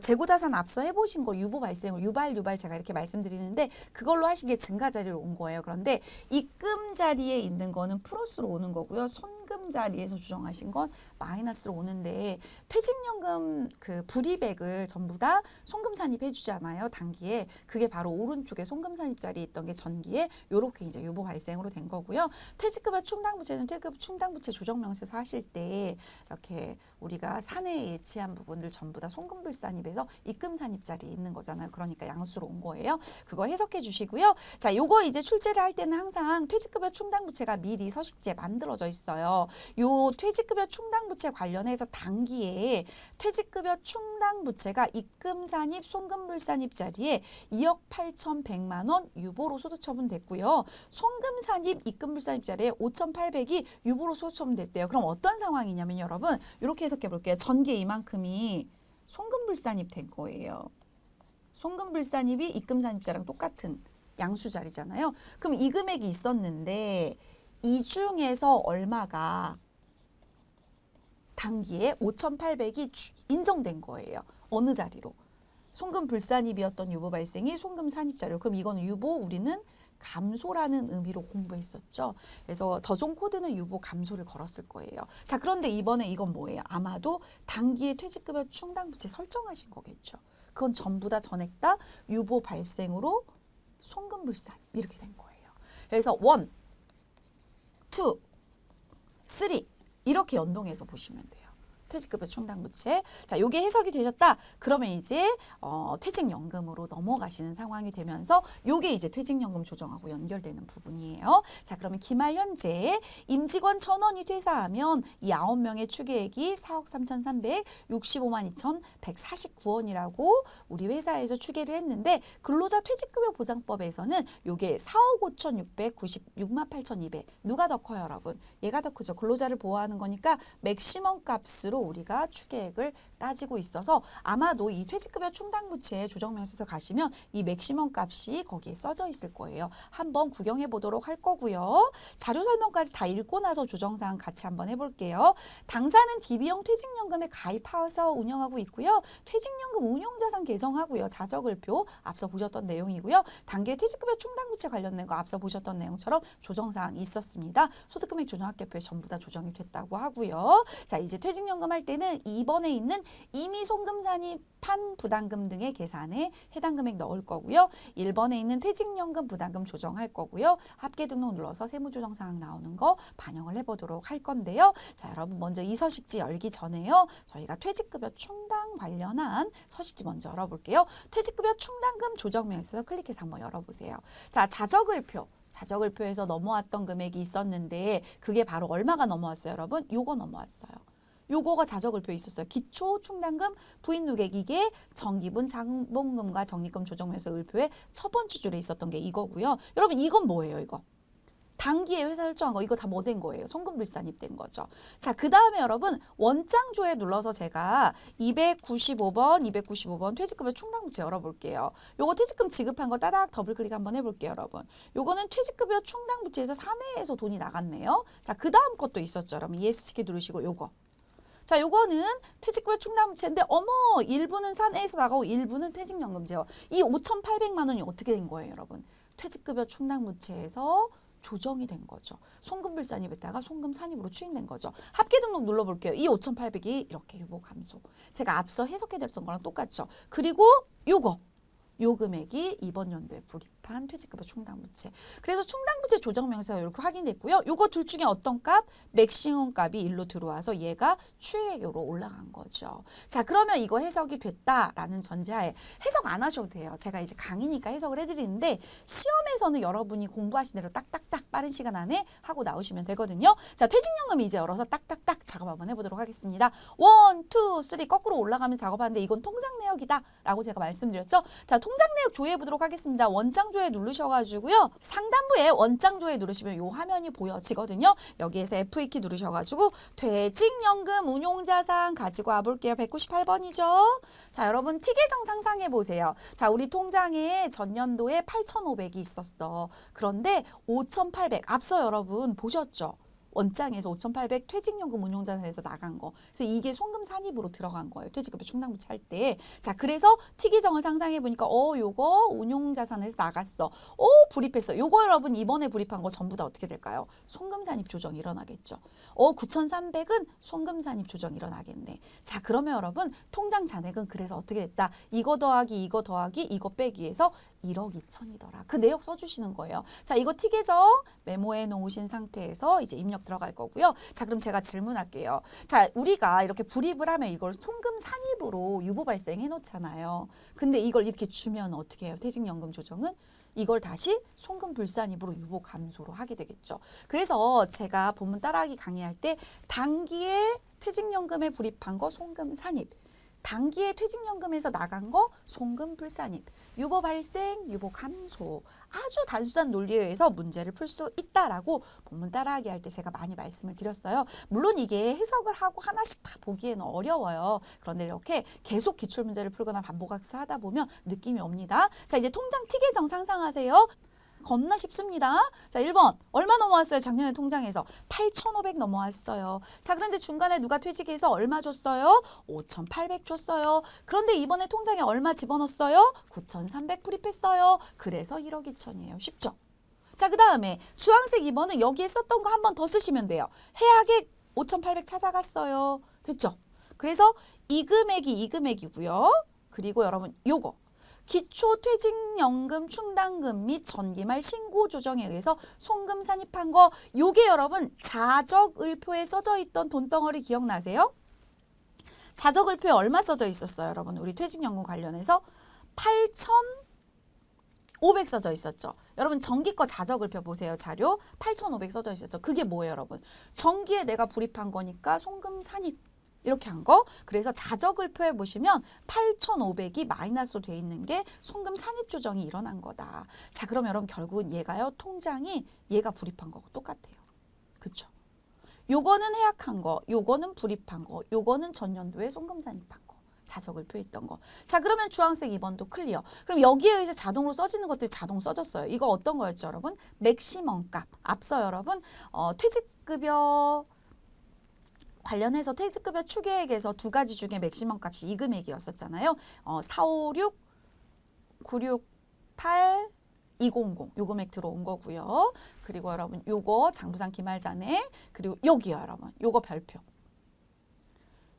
재고자산 앞서 해보신 거 유보 발생으로 유발 제가 이렇게 말씀드리는데 그걸로 하시기에 증가 자리로 온 거예요. 그런데 입금 자리에 있는 거는 플러스로 오는 거고요. 손금 자리에서 조정하신 건 마이너스로 오는데 퇴직연금 그 불이백을 전부 다 송금 산입해 주잖아요. 단기에. 그게 바로 오른쪽에 송금 산입 자리에 있던 게 전기에 요렇게 이제 유보 발생으로 된 거고요. 퇴직급여 충당부채는 퇴직급여 충당부채 조정명세서 하실 때 이렇게 우리가 사내에 예치한 부분들 전부 다 송금불산입에서 입금산입 자리에 있는 거잖아요. 그러니까 양수로 온 거예요. 그거 해석해 주시고요. 자, 요거 이제 출제를 할 때는 항상 퇴직급여 충당부채가 미리 서식지에 만들어져 있어요. 요 퇴직급여 충당부채 관련해서 단기에 퇴직급여 충당부채가 입금산입, 송금불산입 자리에 2억 8,100만 원 유보로 소득처분됐고요. 송금산입, 입금불산입 자리에 5,800이 유보로 소득처분됐대요. 그럼 어떤 상황이냐면 여러분 이렇게 해석해 볼게요. 전기에 이만큼이 송금불산입 된 거예요. 송금불산입이 입금산입자랑 똑같은 양수자리잖아요. 그럼 이 금액이 있었는데 이 중에서 얼마가 단기에 5,800이 인정된 거예요. 어느 자리로? 송금불산입이었던 유보 발생이 송금산입자료. 그럼 이거는 유보 우리는 감소라는 의미로 공부했었죠. 그래서 더종 코드는 유보 감소를 걸었을 거예요. 자, 그런데 이번에 이건 뭐예요? 아마도 단기에 퇴직급여 충당부채 설정하신 거겠죠. 그건 전부 다 전액 다 유보 발생으로 송금불산 이렇게 된 거예요. 그래서 1, 2, 3 이렇게 연동해서 보시면 돼요. 퇴직급여 충당부채. 자, 요게 해석이 되셨다. 그러면 이제 퇴직연금으로 넘어가시는 상황이 되면서 요게 이제 퇴직연금 조정하고 연결되는 부분이에요. 자, 그러면 기말 현재 임직원 1,000원이 퇴사하면 이 9명의 추계액이 4억 3,365만 2,149원이라고 우리 회사에서 추계를 했는데 근로자 퇴직급여 보장법에서는 요게 4억 5,696만 8,200 누가 더 커요, 여러분? 얘가 더 크죠. 근로자를 보호하는 거니까 맥시멈 값으로 우리가 추계액을 따지고 있어서 아마도 이 퇴직급여 충당부채 조정명세서 가시면 이 맥시멈 값이 거기에 써져 있을 거예요. 한번 구경해 보도록 할 거고요. 자료 설명까지 다 읽고 나서 조정사항 같이 한번 해볼게요. 당사는 DB형 퇴직연금에 가입해서 운영하고 있고요. 퇴직연금 운용자산 개정하고요. 자적을표 앞서 보셨던 내용이고요. 단기 퇴직급여 충당부채 관련된 거 앞서 보셨던 내용처럼 조정사항이 있었습니다. 소득금액 조정학계표에 전부 다 조정이 됐다고 하고요. 자, 이제 퇴직연금 할 때는 2번에 있는 이미 송금산입한 부담금 등의 계산에 해당 금액 넣을 거고요. 1번에 있는 퇴직연금 부담금 조정할 거고요. 합계 등록 눌러서 세무조정사항 나오는 거 반영을 해보도록 할 건데요. 자, 여러분 먼저 이 서식지 열기 전에요. 저희가 퇴직급여 충당 관련한 서식지 먼저 열어볼게요. 퇴직급여 충당금 조정명에서 클릭해서 한번 열어보세요. 자, 자적을표에서 넘어왔던 금액이 있었는데 그게 바로 얼마가 넘어왔어요, 여러분? 요거 넘어왔어요. 요거가 자적을표에 있었어요. 기초 충당금 부인 누객 이게 정기분 장본금과 적립금 조정명에서 을표의 첫 번째 줄에 있었던 게 이거고요. 여러분 이건 뭐예요, 이거? 단기에 회사 설정한 거 이거 다 뭐 된 거예요? 송금불산입된 거죠. 자, 그 다음에 여러분 원장조회 눌러서 제가 295번 퇴직급여 충당부채 열어볼게요. 요거 퇴직금 지급한 거 따닥 더블클릭 한번 해볼게요, 여러분. 요거는 퇴직급여 충당부채에서 사내에서 돈이 나갔네요. 자, 그 다음 것도 있었죠, 여러분. ESC 누르시고 요거. 자, 요거는 퇴직급여 충당부채인데 어머, 일부는 사내에서 나가고 일부는 퇴직연금제요. 이 5,800만 원이 어떻게 된 거예요, 여러분? 퇴직급여 충당부채에서 조정이 된 거죠. 송금불산입에다가 송금산입으로 추인된 거죠. 합계 등록 눌러볼게요. 이 5,800이 이렇게 유보 감소. 제가 앞서 해석해드렸던 거랑 똑같죠. 그리고 요 금액이 이번 연도에 불입한 퇴직급여 충당부채. 그래서 충당부채 조정명세가 이렇게 확인됐고요. 요거 둘 중에 어떤 값? 맥시멈 값이 일로 들어와서 얘가 추액으로 올라간 거죠. 자, 그러면 이거 해석이 됐다라는 전제하에 해석 안 하셔도 돼요. 제가 이제 강의니까 해석을 해드리는데 시험에서는 여러분이 공부하신 대로 딱딱딱 빠른 시간 안에 하고 나오시면 되거든요. 자, 퇴직연금 이제 열어서 딱딱딱 작업 한번 해보도록 하겠습니다. 1, 2, 3 거꾸로 올라가면서 작업하는데 이건 통장 내역이다 라고 제가 말씀드렸죠. 자, 통장 내역 조회해 보도록 하겠습니다. 원장 조회 누르셔가지고요. 상단부에 원장 조회 누르시면 요 화면이 보여지거든요. 여기에서 F2키 누르셔가지고 퇴직연금 운용자산 가지고 와볼게요. 198번이죠. 자, 여러분 T계정 상상해 보세요. 자, 우리 통장에 전년도에 8,500이 있었어. 그런데 5,800 앞서 여러분 보셨죠? 원장에서 5,800 퇴직연금 운용자산에서 나간 거. 그래서 이게 송금산입으로 들어간 거예요. 퇴직급여 충당부채 할 때. 자, 그래서 T계정을 상상해 보니까 요거 운용자산에서 나갔어. 불입했어. 요거 여러분 이번에 불입한 거 전부 다 어떻게 될까요? 송금산입 조정이 일어나겠죠. 9,300은 송금산입 조정이 일어나겠네. 자, 그러면 여러분 통장 잔액은 그래서 어떻게 됐다? 이거 더하기 이거 빼기 해서 1억 2천이더라. 그 내역 써주시는 거예요. 자, 이거 T계정 메모해 놓으신 상태에서 이제 입력 들어갈 거고요. 자, 그럼 제가 질문할게요. 자, 우리가 이렇게 불입을 하면 이걸 송금 산입으로 유보 발생해 놓잖아요. 근데 이걸 이렇게 주면 어떻게 해요? 퇴직연금 조정은? 이걸 다시 송금 불산입으로 유보 감소로 하게 되겠죠. 그래서 제가 본문 따라하기 강의할 때 단기에 퇴직연금에 불입한 거 송금 산입, 단기에 퇴직연금에서 나간 거 송금 불산입, 유보 발생, 유보 감소, 아주 단순한 논리에 의해서 문제를 풀 수 있다라고 본문 따라하기 할 때 제가 많이 말씀을 드렸어요. 물론 이게 해석을 하고 하나씩 다 보기에는 어려워요. 그런데 이렇게 계속 기출문제를 풀거나 반복학습 하다 보면 느낌이 옵니다. 자, 이제 통장 T계정 상상하세요. 겁나 쉽습니다. 자, 1번 얼마 넘어왔어요? 작년에 통장에서 8,500 넘어왔어요. 자, 그런데 중간에 누가 퇴직해서 얼마 줬어요? 5,800 줬어요. 그런데 이번에 통장에 얼마 집어넣었어요? 9,300 불입했어요. 그래서 1억 2천이에요. 쉽죠? 자, 그 다음에 주황색 2번은 여기에 썼던 거 한 번 더 쓰시면 돼요. 해약액 5,800 찾아갔어요. 됐죠? 그래서 이 금액이고요. 그리고 여러분 요거 기초퇴직연금 충당금 및 전기말 신고 조정에 의해서 송금 산입한 거, 요게 여러분 자적을표에 써져 있던 돈덩어리 기억나세요? 자적을표에 얼마 써져 있었어요, 여러분? 우리 퇴직연금 관련해서 8,500 써져 있었죠. 여러분 정기 거 자적을표 보세요. 자료 8,500 써져 있었죠. 그게 뭐예요, 여러분? 정기에 내가 불입한 거니까 송금 산입. 이렇게 한 거. 그래서 자적을표에 보시면 8,500이 마이너스로 돼 있는 게 송금 산입 조정이 일어난 거다. 자, 그럼 여러분 결국은 얘가요. 통장이 얘가 불입한 거고 똑같아요. 그렇죠? 요거는 해약한 거, 요거는 불입한 거, 요거는 전년도에 송금 산입한 거. 자적을표에 있던 거. 자, 그러면 주황색 2번도 클리어. 그럼 여기에 의해서 자동으로 써지는 것들이 자동 써졌어요. 이거 어떤 거였죠, 여러분? 맥시멈 값. 앞서 여러분 퇴직급여 관련해서 퇴직급여 추계액에서 두 가지 중에 맥시멈 값이 이 금액이었었잖아요. 456, 968, 200 요 금액 들어온 거고요. 그리고 여러분 요거 장부상 기말 잔액, 그리고 여기요, 여러분. 요거 별표.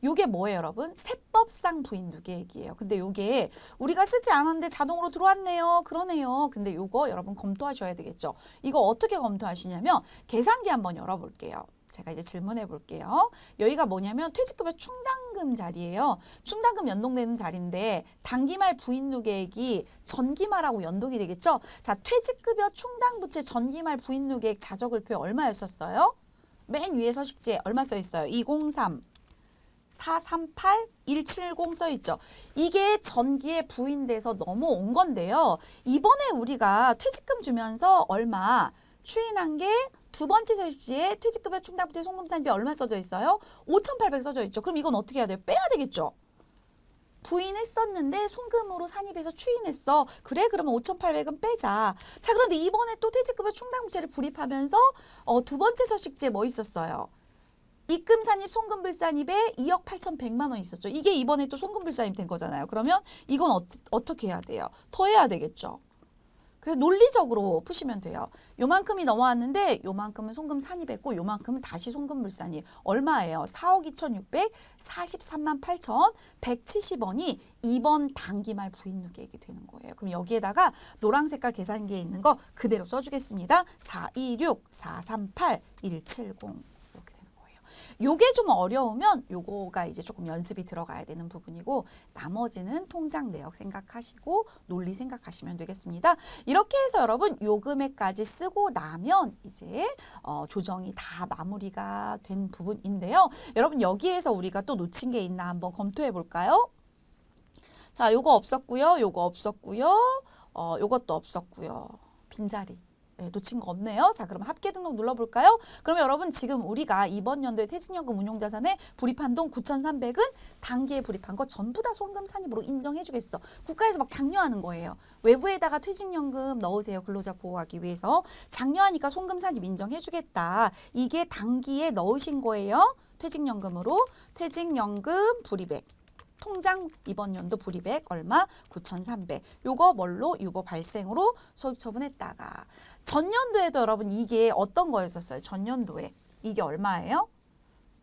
요게 뭐예요, 여러분? 세법상 부인 누계액이에요. 근데 요게 우리가 쓰지 않았는데 자동으로 들어왔네요. 그러네요. 근데 요거 여러분 검토하셔야 되겠죠. 이거 어떻게 검토하시냐면 계산기 한번 열어볼게요. 제가 이제 질문해 볼게요. 여기가 뭐냐면 퇴직급여 충당금 자리예요. 충당금 연동되는 자리인데 단기말 부인 누계액이 전기말하고 연동이 되겠죠. 자, 퇴직급여 충당부채 전기말 부인 누계액 자적을표 얼마였었어요? 맨 위에 서식지에 얼마 써 있어요? 203 438 170 써 있죠. 이게 전기에 부인돼서 넘어온 건데요. 이번에 우리가 퇴직금 주면서 얼마 추인한 게 두 번째 서식지에 퇴직급여 충당부채 송금산입이 얼마 써져 있어요? 5,800 써져 있죠. 그럼 이건 어떻게 해야 돼요? 빼야 되겠죠. 부인했었는데 송금으로 산입해서 추인했어. 그래, 그러면 5,800은 빼자. 자, 그런데 이번에 또 퇴직급여 충당부채를 불입하면서 두 번째 서식지에 뭐 있었어요? 입금 산입, 송금 불산입에 2억 8,100만 원 있었죠. 이게 이번에 또 송금 불산입 된 거잖아요. 그러면 이건 어떻게 해야 돼요? 더해야 되겠죠. 그래서 논리적으로 푸시면 돼요. 요만큼이 넘어왔는데 요만큼은 송금 산입했고 요만큼은 다시 송금 불산입. 얼마예요? 4억 2,643만 8,170원이 이번 단기말 부인 누계액이 되는 거예요. 그럼 여기에다가 노란 색깔 계산기에 있는 거 그대로 써주겠습니다. 426, 438, 170. 요게 좀 어려우면 요거가 이제 조금 연습이 들어가야 되는 부분이고 나머지는 통장 내역 생각하시고 논리 생각하시면 되겠습니다. 이렇게 해서 여러분 요 금액까지 쓰고 나면 이제 조정이 다 마무리가 된 부분인데요. 여러분 여기에서 우리가 또 놓친 게 있나 한번 검토해 볼까요? 자, 요거 없었고요. 요거 없었고요. 요것도 없었고요. 빈자리. 네, 놓친 거 없네요. 자, 그럼 합계 등록 눌러볼까요? 그러면 여러분 지금 우리가 이번 연도에 퇴직연금 운용자산에 불입한 돈 9,300은 단기에 불입한 거 전부 다 송금 산입으로 인정해 주겠어. 국가에서 막 장려하는 거예요. 외부에다가 퇴직연금 넣으세요. 근로자 보호하기 위해서. 장려하니까 송금 산입 인정해 주겠다. 이게 단기에 넣으신 거예요. 퇴직연금으로. 퇴직연금 불입액. 통장 이번 연도 불입액 얼마? 9,300. 요거 뭘로? 유보 발생으로 소득 처분했다가 전년도에도 여러분 이게 어떤 거였었어요? 전년도에 이게 얼마예요?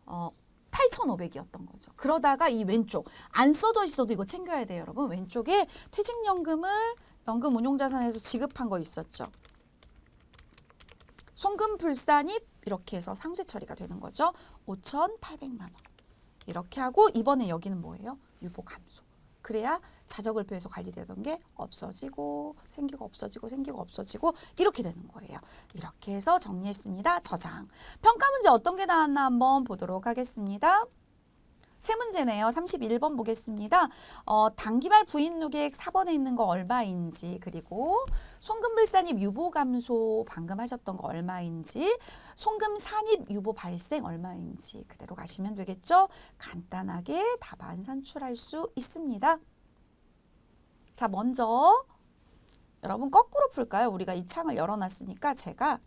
8,500이었던 거죠. 그러다가 이 왼쪽 안 써져 있어도 이거 챙겨야 돼요, 여러분. 왼쪽에 퇴직연금을 연금 운용자산에서 지급한 거 있었죠. 송금 불산입 이렇게 해서 상쇄 처리가 되는 거죠. 5,800만 원. 이렇게 하고 이번에 여기는 뭐예요? 유보 감소. 그래야 자적을표에서 관리되던 게 없어지고 생기고 없어지고 생기고 없어지고 이렇게 되는 거예요. 이렇게 해서 정리했습니다. 저장. 평가 문제 어떤 게 나왔나 한번 보도록 하겠습니다. 세 문제네요. 31번 보겠습니다. 단기말 부인 누계액 4번에 있는 거 얼마인지 그리고 송금 불산입 유보 감소 방금 하셨던 거 얼마인지 송금 산입 유보 발생 얼마인지 그대로 가시면 되겠죠. 간단하게 답안 산출할 수 있습니다. 자, 먼저 여러분 거꾸로 풀까요? 우리가 이 창을 열어놨으니까 제가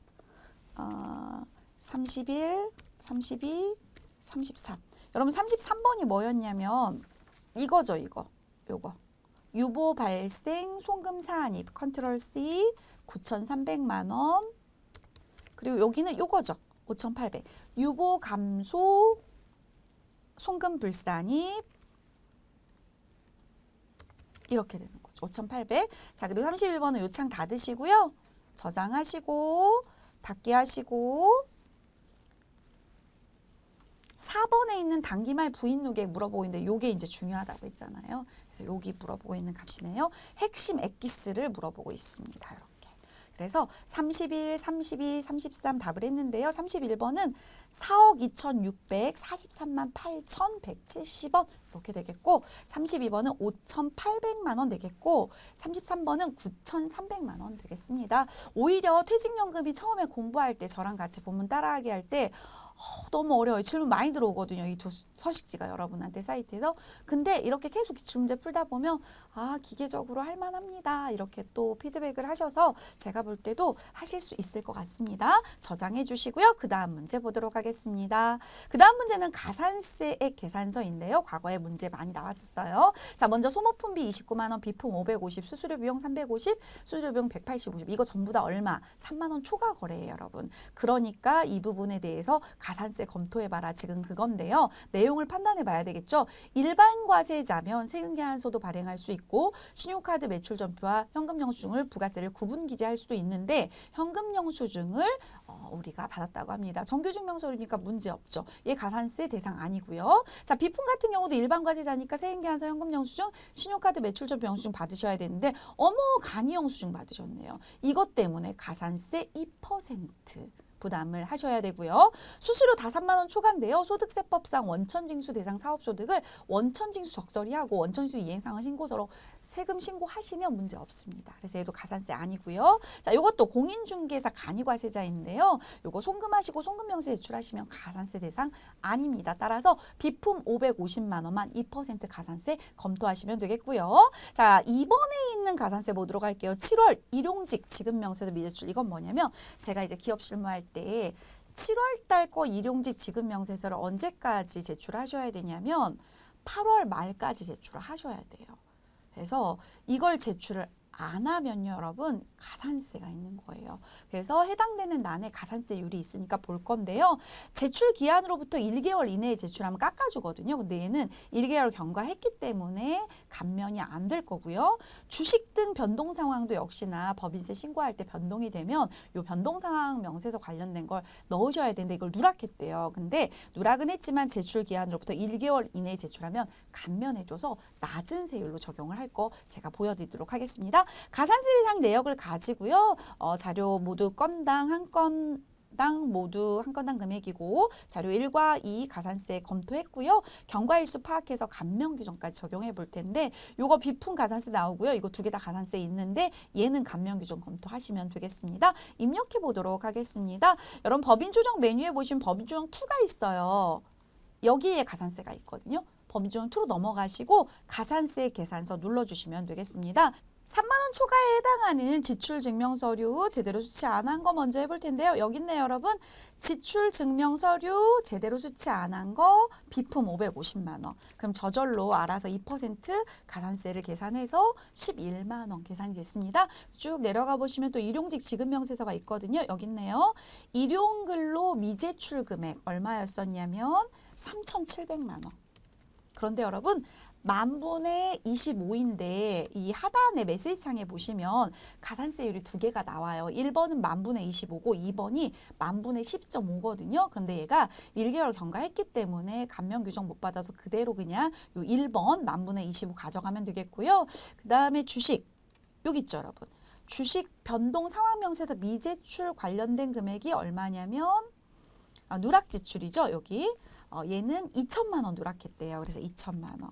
31, 32, 33 여러분 33번이 뭐였냐면 이거죠. 요거 유보 발생 송금 산입 컨트롤 C 9,300만 원 그리고 여기는 요거죠. 5,800 유보 감소 송금 불산입 이렇게 되는 거죠. 5,800 자, 그리고 31번은 요 창 닫으시고요. 저장하시고 닫기 하시고 4번에 있는 단기말 부인 누계액 물어보고 있는데 요게 이제 중요하다고 했잖아요. 그래서 여기 물어보고 있는 값이네요. 핵심 엑기스를 물어보고 있습니다. 이렇게. 그래서 31, 32, 33 답을 했는데요. 31번은 4억 2,643만 8,170원 이렇게 되겠고 32번은 5,800만 원 되겠고 33번은 9,300만 원 되겠습니다. 오히려 퇴직연금이 처음에 공부할 때 저랑 같이 본문 따라하기 할 때 너무 어려워요. 질문 많이 들어오거든요. 이 두 서식지가 여러분한테 사이트에서. 근데 이렇게 계속 기출문제 풀다 보면 기계적으로 할 만합니다. 이렇게 또 피드백을 하셔서 제가 볼 때도 하실 수 있을 것 같습니다. 저장해 주시고요. 그 다음 문제 보도록 하겠습니다. 그 다음 문제는 가산세액 계산서인데요. 과거에 문제 많이 나왔었어요. 자, 먼저 소모품비 29만 원, 비품 550, 수수료 비용 350, 수수료 비용 180, 50. 이거 전부 다 얼마? 3만 원 초과 거래예요, 여러분. 그러니까 이 부분에 대해서 가산세 검토해봐라. 지금 그건데요. 내용을 판단해봐야 되겠죠. 일반 과세자면 세금 계산서도 발행할 수 있고 신용카드 매출 전표와 현금 영수증을 부가세를 구분 기재할 수도 있는데 현금 영수증을 우리가 받았다고 합니다. 정규증명서류니까 문제 없죠. 얘 가산세 대상 아니고요. 자, 비품 같은 경우도 일반 과세자니까 세금계산서, 현금 영수증, 신용카드 매출 전표 영수증 받으셔야 되는데 어머 간이 영수증 받으셨네요. 이것 때문에 가산세 2% 부담을 하셔야 되고요. 수수료 다 3만 원 초과인데요. 소득세법상 원천징수 대상 사업소득을 원천징수 적설이 하고 원천징수 이행상은 신고서로 세금 신고하시면 문제 없습니다. 그래서 얘도 가산세 아니고요. 자, 이것도 공인중개사 간이과세자인데요. 요거 송금하시고 송금명세 제출하시면 가산세 대상 아닙니다. 따라서 비품 550만 원만 2% 가산세 검토하시면 되겠고요. 자, 이번에 있는 가산세 보도록 할게요. 7월 일용직 지급명세서 미제출. 이건 뭐냐면 제가 이제 기업 실무할 때 7월 달 거 일용직 지급명세서를 언제까지 제출하셔야 되냐면 8월 말까지 제출을 하셔야 돼요. 그래서 이걸 제출을 안 하면요, 여러분 가산세가 있는 거예요. 그래서 해당되는 란에 가산세율이 있으니까 볼 건데요. 제출 기한으로부터 1개월 이내에 제출하면 깎아주거든요. 근데 얘는 1개월 경과했기 때문에 감면이 안 될 거고요. 주식 등 변동 상황도 역시나 법인세 신고할 때 변동이 되면 요 변동 상황 명세서 관련된 걸 넣으셔야 되는데 이걸 누락했대요. 근데 누락은 했지만 제출 기한으로부터 1개월 이내에 제출하면 감면해줘서 낮은 세율로 적용을 할 거 제가 보여드리도록 하겠습니다. 가산세 대상 내역을 가지고요. 자료 모두 건당 한 건당 모두 한 건당 금액이고 자료 1과 2 가산세 검토했고요. 경과일수 파악해서 감면 규정까지 적용해 볼 텐데 요거 비품 가산세 나오고요. 이거 두 개 다 가산세 있는데 얘는 감면 규정 검토하시면 되겠습니다. 입력해 보도록 하겠습니다. 여러분 법인 조정 메뉴에 보시면 법인 조정 2가 있어요. 여기에 가산세가 있거든요. 법인 조정 2로 넘어가시고 가산세 계산서 눌러주시면 되겠습니다. 3만 원 초과에 해당하는 지출증명서류 제대로 수치 안 한 거 먼저 해볼 텐데요. 여기 있네요, 여러분. 지출증명서류 제대로 수치 안 한 거 비품 550만 원. 그럼 저절로 알아서 2% 가산세를 계산해서 11만 원 계산이 됐습니다. 쭉 내려가 보시면 또 일용직 지급명세서가 있거든요. 여기 있네요. 일용근로 미제출 금액 얼마였었냐면 3,700만 원. 그런데 여러분 만분의 25인데 이 하단의 메시지 창에 보시면 가산세율이 두 개가 나와요. 1번은 만분의 25고 2번이 만분의 10.5거든요. 그런데 얘가 1개월 경과했기 때문에 감면 규정 못 받아서 그대로 그냥 요 1번 만분의 25 가져가면 되겠고요. 그 다음에 주식 여기 있죠, 여러분. 주식 변동 상환명세서 미제출 관련된 금액이 얼마냐면 누락 지출이죠, 여기. 얘는 2천만 원 누락했대요. 그래서 2천만 원.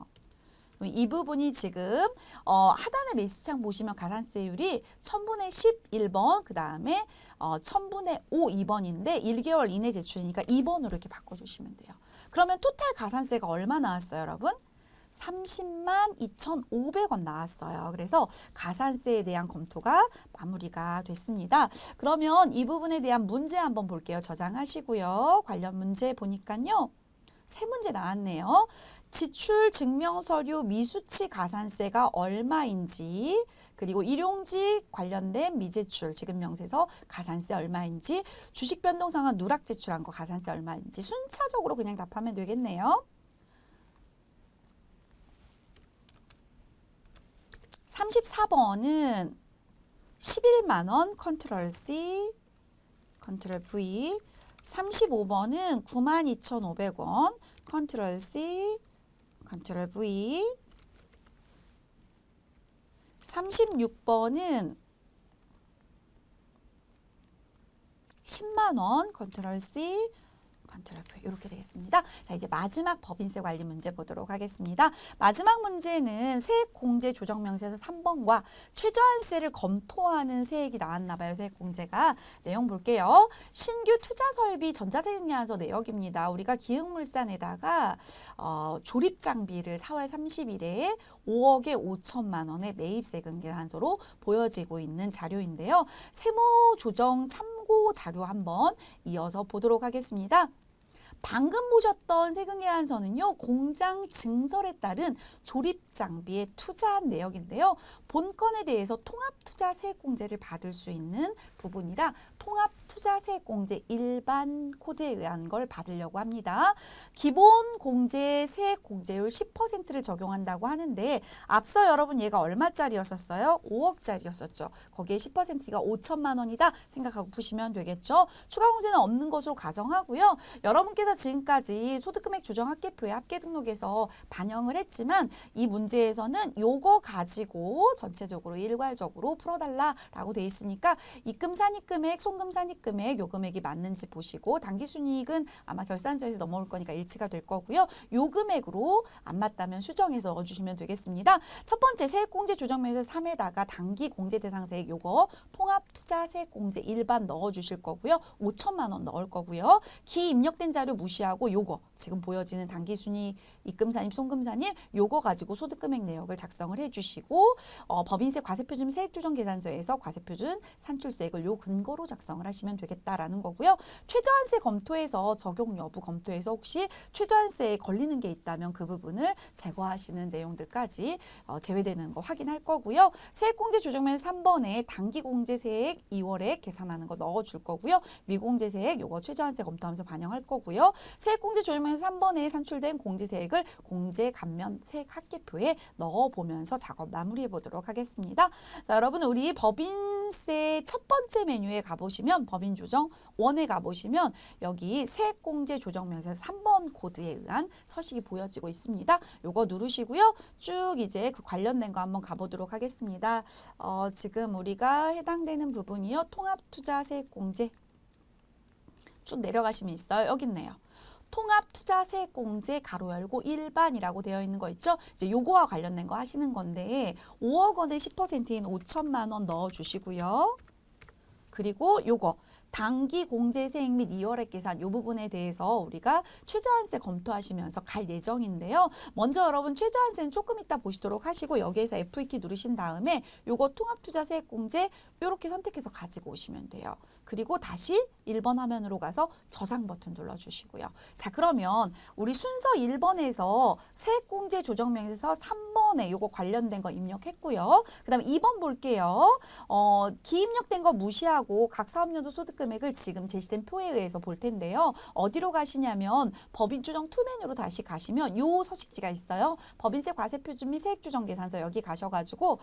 이 부분이 지금 하단의 메시지창 보시면 가산세율이 1000분의 11번 그 다음에 1000분의 5 2번인데 1개월 이내 제출이니까 2번으로 이렇게 바꿔주시면 돼요. 그러면 토탈 가산세가 얼마 나왔어요, 여러분? 30만 2,500원 나왔어요. 그래서 가산세에 대한 검토가 마무리가 됐습니다. 그러면 이 부분에 대한 문제 한번 볼게요. 저장하시고요. 관련 문제 보니까요. 세 문제 나왔네요. 지출 증명서류 미수치 가산세가 얼마인지 그리고 일용직 관련된 미제출 지급명세서 가산세 얼마인지 주식 변동상환 누락 제출한 거 가산세 얼마인지 순차적으로 그냥 답하면 되겠네요. 34번은 11만 원 컨트롤 C 컨트롤 V 35번은 92,500원 컨트롤 C 컨트롤 V 36번은 10만 원 컨트롤 C 컨트롤 V 이렇게 되겠습니다. 자, 이제 마지막 법인세 관리 문제 보도록 하겠습니다. 마지막 문제는 세액공제 조정명세서 3번과 최저한세를 검토하는 세액이 나왔나 봐요. 세액공제가. 내용 볼게요. 신규 투자설비 전자세금계산서 내역입니다. 우리가 기흥물산에다가 조립장비를 4월 30일에 5억에 5천만 원의 매입세금계산서로 보여지고 있는 자료인데요. 세무조정 참고 자료 한번 이어서 보도록 하겠습니다. 방금 보셨던 세금계산서는요. 공장 증설에 따른 조립 장비에 투자한 내역인데요. 본건에 대해서 통합투자세액공제를 받을 수 있는 부분이라 통합투자세액공제 일반 코드에 의한 걸 받으려고 합니다. 기본 공제 세액공제율 10%를 적용한다고 하는데 앞서 여러분 얘가 얼마짜리였었어요? 5억짜리였었죠. 거기에 10%가 5천만 원이다 생각하고 푸시면 되겠죠. 추가 공제는 없는 것으로 가정하고요. 여러분께서 지금까지 소득금액 조정 합계표에 합계 등록에서 반영을 했지만 이 문제에서는 요거 가지고 전체적으로 일괄적으로 풀어달라라고 돼 있으니까 입금산입금액, 송금산입금액 요 금액이 맞는지 보시고 당기순이익은 아마 결산서에서 넘어올 거니까 일치가 될 거고요. 요 금액으로 안 맞다면 수정해서 넣어주시면 되겠습니다. 첫 번째 세액공제 조정명에서 3에다가 단기공제대상세액 요거 통합투자세액공제 일반 넣어주실 거고요. 5천만 원 넣을 거고요. 기입력된 자료 무시하고 요거 지금 보여지는 당기순이익, 입금산입, 송금산입 요거 가지고 소득금액 내역을 작성을 해주시고 법인세 과세표준 세액조정계산서에서 과세표준 산출세액을 요 근거로 작성을 하시면 되겠다라는 거고요. 최저한세 검토해서 적용 여부 검토해서 혹시 최저한세에 걸리는 게 있다면 그 부분을 제거하시는 내용들까지 제외되는 거 확인할 거고요. 세액공제 조정면에서 3번에 단기공제세액 2월에 계산하는 거 넣어줄 거고요. 미공제세액 요거 최저한세 검토하면서 반영할 거고요. 세액공제 조정면에서 3번에 산출된 공제세액을 공제감면세액 합계표에 넣어보면서 작업 마무리해 보도록 하겠습니다. 자, 여러분 우리 법인세 첫 번째 메뉴에 가보시면 법인조정 1에 가보시면 여기 세액공제 조정면에서 3번 코드에 의한 서식이 보여지고 있습니다. 요거 누르시고요. 쭉 이제 그 관련된 거 한번 가보도록 하겠습니다. 지금 우리가 해당되는 부분이요. 통합투자세액공제 쭉 내려가시면 있어요. 여기 있네요. 통합투자세액공제 가로 열고 일반이라고 되어 있는 거 있죠? 이제 요거와 관련된 거 하시는 건데 5억 원의 10%인 5천만 원 넣어주시고요. 그리고 요거 단기공제세액 및 2월액 계산 이 부분에 대해서 우리가 최저한세 검토하시면서 갈 예정인데요. 먼저 여러분 최저한세는 조금 이따 보시도록 하시고 여기에서 F2키 누르신 다음에 요거 통합투자세액공제 이렇게 선택해서 가지고 오시면 돼요. 그리고 다시 1번 화면으로 가서 저장 버튼 눌러주시고요. 자, 그러면 우리 순서 1번에서 세액공제 조정명에서 3번에 요거 관련된 거 입력했고요. 그 다음에 2번 볼게요. 기입력된 거 무시하고 각 사업연도 소득금액을 지금 제시된 표에 의해서 볼 텐데요. 어디로 가시냐면 법인조정 2 메뉴로 다시 가시면 요 서식지가 있어요. 법인세 과세표준 및 세액조정계산서 여기 가셔가지고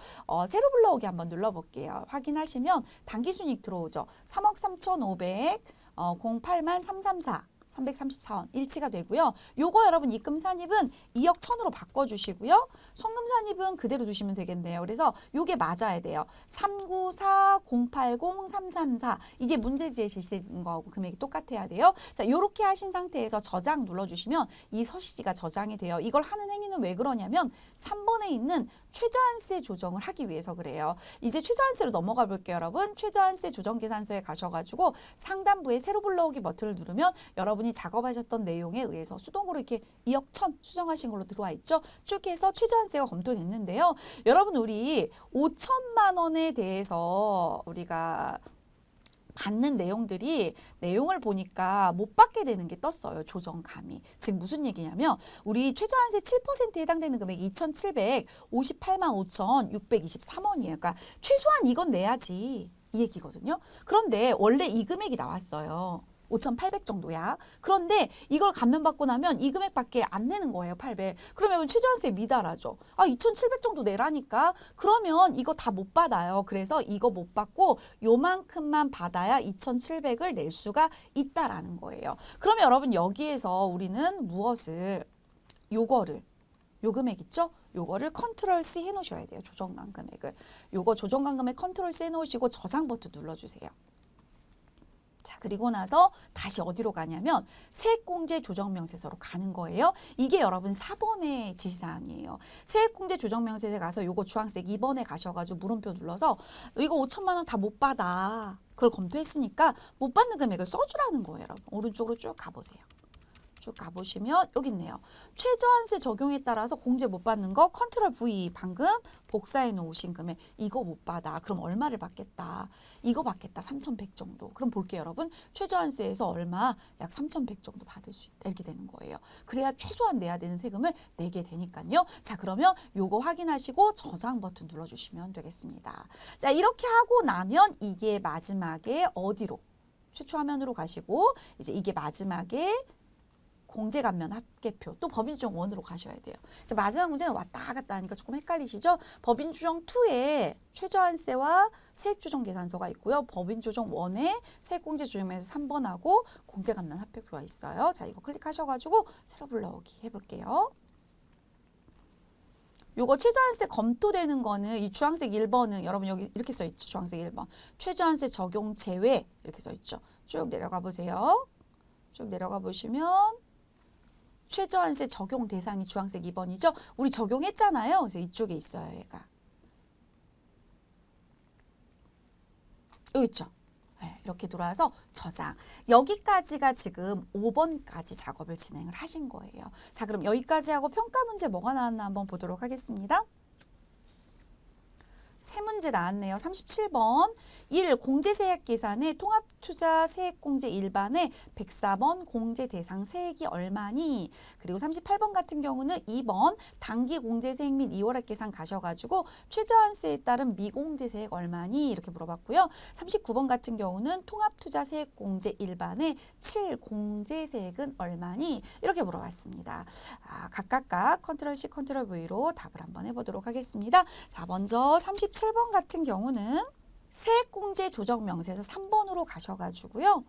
세로 불러오기 한번 눌러볼게요. 확인하시면 단기순이익 들어오죠. 3억 3,500, 08만 334. 334원 일치가 되고요. 요거 여러분 입금산입은 2억 1,000으로 바꿔주시고요. 송금산입은 그대로 두시면 되겠네요. 그래서 요게 맞아야 돼요. 394, 080, 334 이게 문제지에 제시된 거하고 금액이 똑같아야 돼요. 자, 요렇게 하신 상태에서 저장 눌러주시면 이 서식지가 저장이 돼요. 이걸 하는 행위는 왜 그러냐면 3번에 있는 최저한세 조정을 하기 위해서 그래요. 이제 최저한세로 넘어가 볼게요, 여러분. 최저한세 조정계산서에 가셔가지고 상단부에 세로 불러오기 버튼을 누르면 여러분이 작업하셨던 내용에 의해서 수동으로 이렇게 2억 1,000 수정하신 걸로 들어와 있죠. 쭉 해서 최저한세가 검토됐는데요. 여러분 우리 5천만 원에 대해서 우리가 받는 내용을 보니까 못 받게 되는 게 떴어요. 조정감이. 즉 무슨 얘기냐면 우리 최저한세 7%에 해당되는 금액이 2,758만 5,623원이에요. 그러니까 최소한 이건 내야지 이 얘기거든요. 그런데 원래 이 금액이 나왔어요. 5,800 정도야. 그런데 이걸 감면받고 나면 이 금액밖에 안 내는 거예요. 800. 그러면 최저한세 미달하죠. 2,700 정도 내라니까. 그러면 이거 다 못 받아요. 그래서 이거 못 받고 요만큼만 받아야 2,700을 낼 수가 있다라는 거예요. 그러면 여러분 여기에서 우리는 무엇을 요거를 요 금액 있죠? 요거를 컨트롤 C 해놓으셔야 돼요. 조정관 금액을. 요거 조정관 금액 컨트롤 C 해놓으시고 저장 버튼 눌러주세요. 자, 그리고 나서 다시 어디로 가냐면 세액공제 조정명세서로 가는 거예요. 이게 여러분 4번의 지시사항이에요. 세액공제 조정명세서에 가서 요거 주황색 2번에 가셔가지고 물음표 눌러서 이거 5천만 원 다 못 받아. 그걸 검토했으니까 못 받는 금액을 써주라는 거예요. 여러분. 오른쪽으로 쭉 가보세요. 쭉 가보시면 여기 있네요. 최저한세 적용에 따라서 공제 못 받는 거 컨트롤 V 방금 복사해 놓으신 금액 이거 못 받아. 그럼 얼마를 받겠다. 이거 받겠다. 3,100 정도. 그럼 볼게요, 여러분. 최저한세에서 얼마? 약 3,100 정도 받을 수 있다. 이렇게 되는 거예요. 그래야 최소한 내야 되는 세금을 내게 되니까요. 자, 그러면 요거 확인하시고 저장 버튼 눌러주시면 되겠습니다. 자, 이렇게 하고 나면 이게 마지막에 어디로? 최초 화면으로 가시고 이제 이게 마지막에 공제감면 합계표 또 법인주정 1으로 가셔야 돼요. 자, 마지막 문제는 왔다 갔다 하니까 조금 헷갈리시죠? 법인주정 2에 최저한세와 세액조정계산서가 있고요. 법인조정 1에 세액공제조정면에서 3번하고 공제감면 합계표가 있어요. 자, 이거 클릭하셔가지고 새로 불러오기 해볼게요. 요거 최저한세 검토되는 거는 이 주황색 1번은 여러분 여기 이렇게 써있죠. 주황색 1번. 최저한세 적용 제외 이렇게 써있죠. 쭉 내려가 보세요. 쭉 내려가 보시면 최저한세 적용 대상이 주황색 2번이죠. 우리 적용했잖아요. 그래서 이쪽에 있어요. 얘가. 여기 있죠. 네, 이렇게 들어와서 저장. 여기까지가 지금 5번까지 작업을 진행을 하신 거예요. 자, 그럼 여기까지 하고 평가 문제 뭐가 나왔나 한번 보도록 하겠습니다. 세 문제 나왔네요. 37번 1. 공제세액 계산에 통합투자 세액공제 일반에 104번 공제 대상 세액이 얼마니? 그리고 38번 같은 경우는 2번 단기 공제세액 및 2월액 계산 가셔가지고 최저한세에 따른 미공제세액 얼마니? 이렇게 물어봤고요. 39번 같은 경우는 통합투자 세액공제 일반에 7 공제세액은 얼마니? 이렇게 물어봤습니다. 각각 컨트롤 C, 컨트롤 V로 답을 한번 해보도록 하겠습니다. 자, 먼저 37번 같은 경우는 세액공제 조정 명세에서 3번으로 가셔가지고요.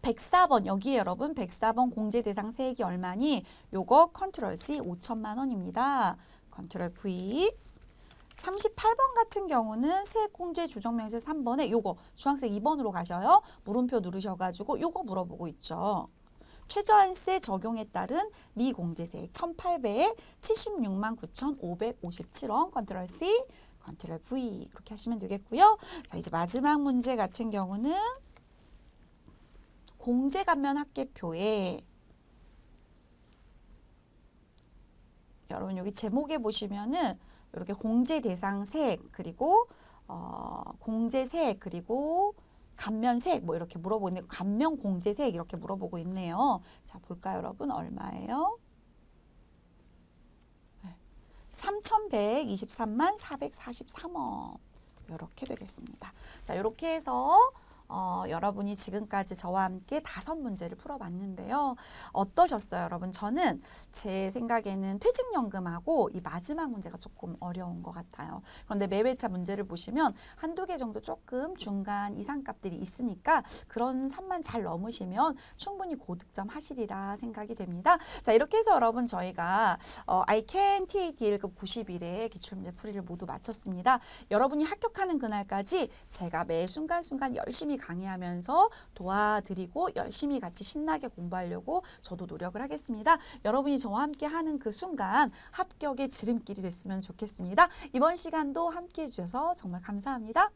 104번 여기에 여러분 104번 공제 대상 세액이 얼마니? 요거 컨트롤 C 5천만 원입니다. 컨트롤 V. 38번 같은 경우는 세액공제 조정 명세 3번에 요거 주황색 2번으로 가셔요. 물음표 누르셔가지고 요거 물어보고 있죠. 최저한세 적용에 따른 미공제세액 1,876만 9,557원 컨트롤 C, 컨트롤 V 이렇게 하시면 되겠고요. 자, 이제 마지막 문제 같은 경우는 공제감면 합계표에 여러분 여기 제목에 보시면은 이렇게 공제 대상 세액 그리고 공제세액 그리고 감면세액 뭐 이렇게 물어보고 있는데 감면 공제세액 이렇게 물어보고 있네요. 자, 볼까요, 여러분? 얼마예요? 3,123만 443원 이렇게 되겠습니다. 자, 이렇게 해서 여러분이 지금까지 저와 함께 5문제를 풀어봤는데요. 어떠셨어요, 여러분? 저는 제 생각에는 퇴직연금하고 이 마지막 문제가 조금 어려운 것 같아요. 그런데 매회차 문제를 보시면 한두 개 정도 조금 중간 이상값들이 있으니까 그런 산만 잘 넘으시면 충분히 고득점 하시리라 생각이 됩니다. 자, 이렇게 해서 여러분 저희가 I can TAT 1급 90일의 기출문제 풀이를 모두 마쳤습니다. 여러분이 합격하는 그날까지 제가 매 순간순간 열심히 강의하면서 도와드리고 열심히 같이 신나게 공부하려고 저도 노력을 하겠습니다. 여러분이 저와 함께 하는 그 순간 합격의 지름길이 됐으면 좋겠습니다. 이번 시간도 함께 해주셔서 정말 감사합니다.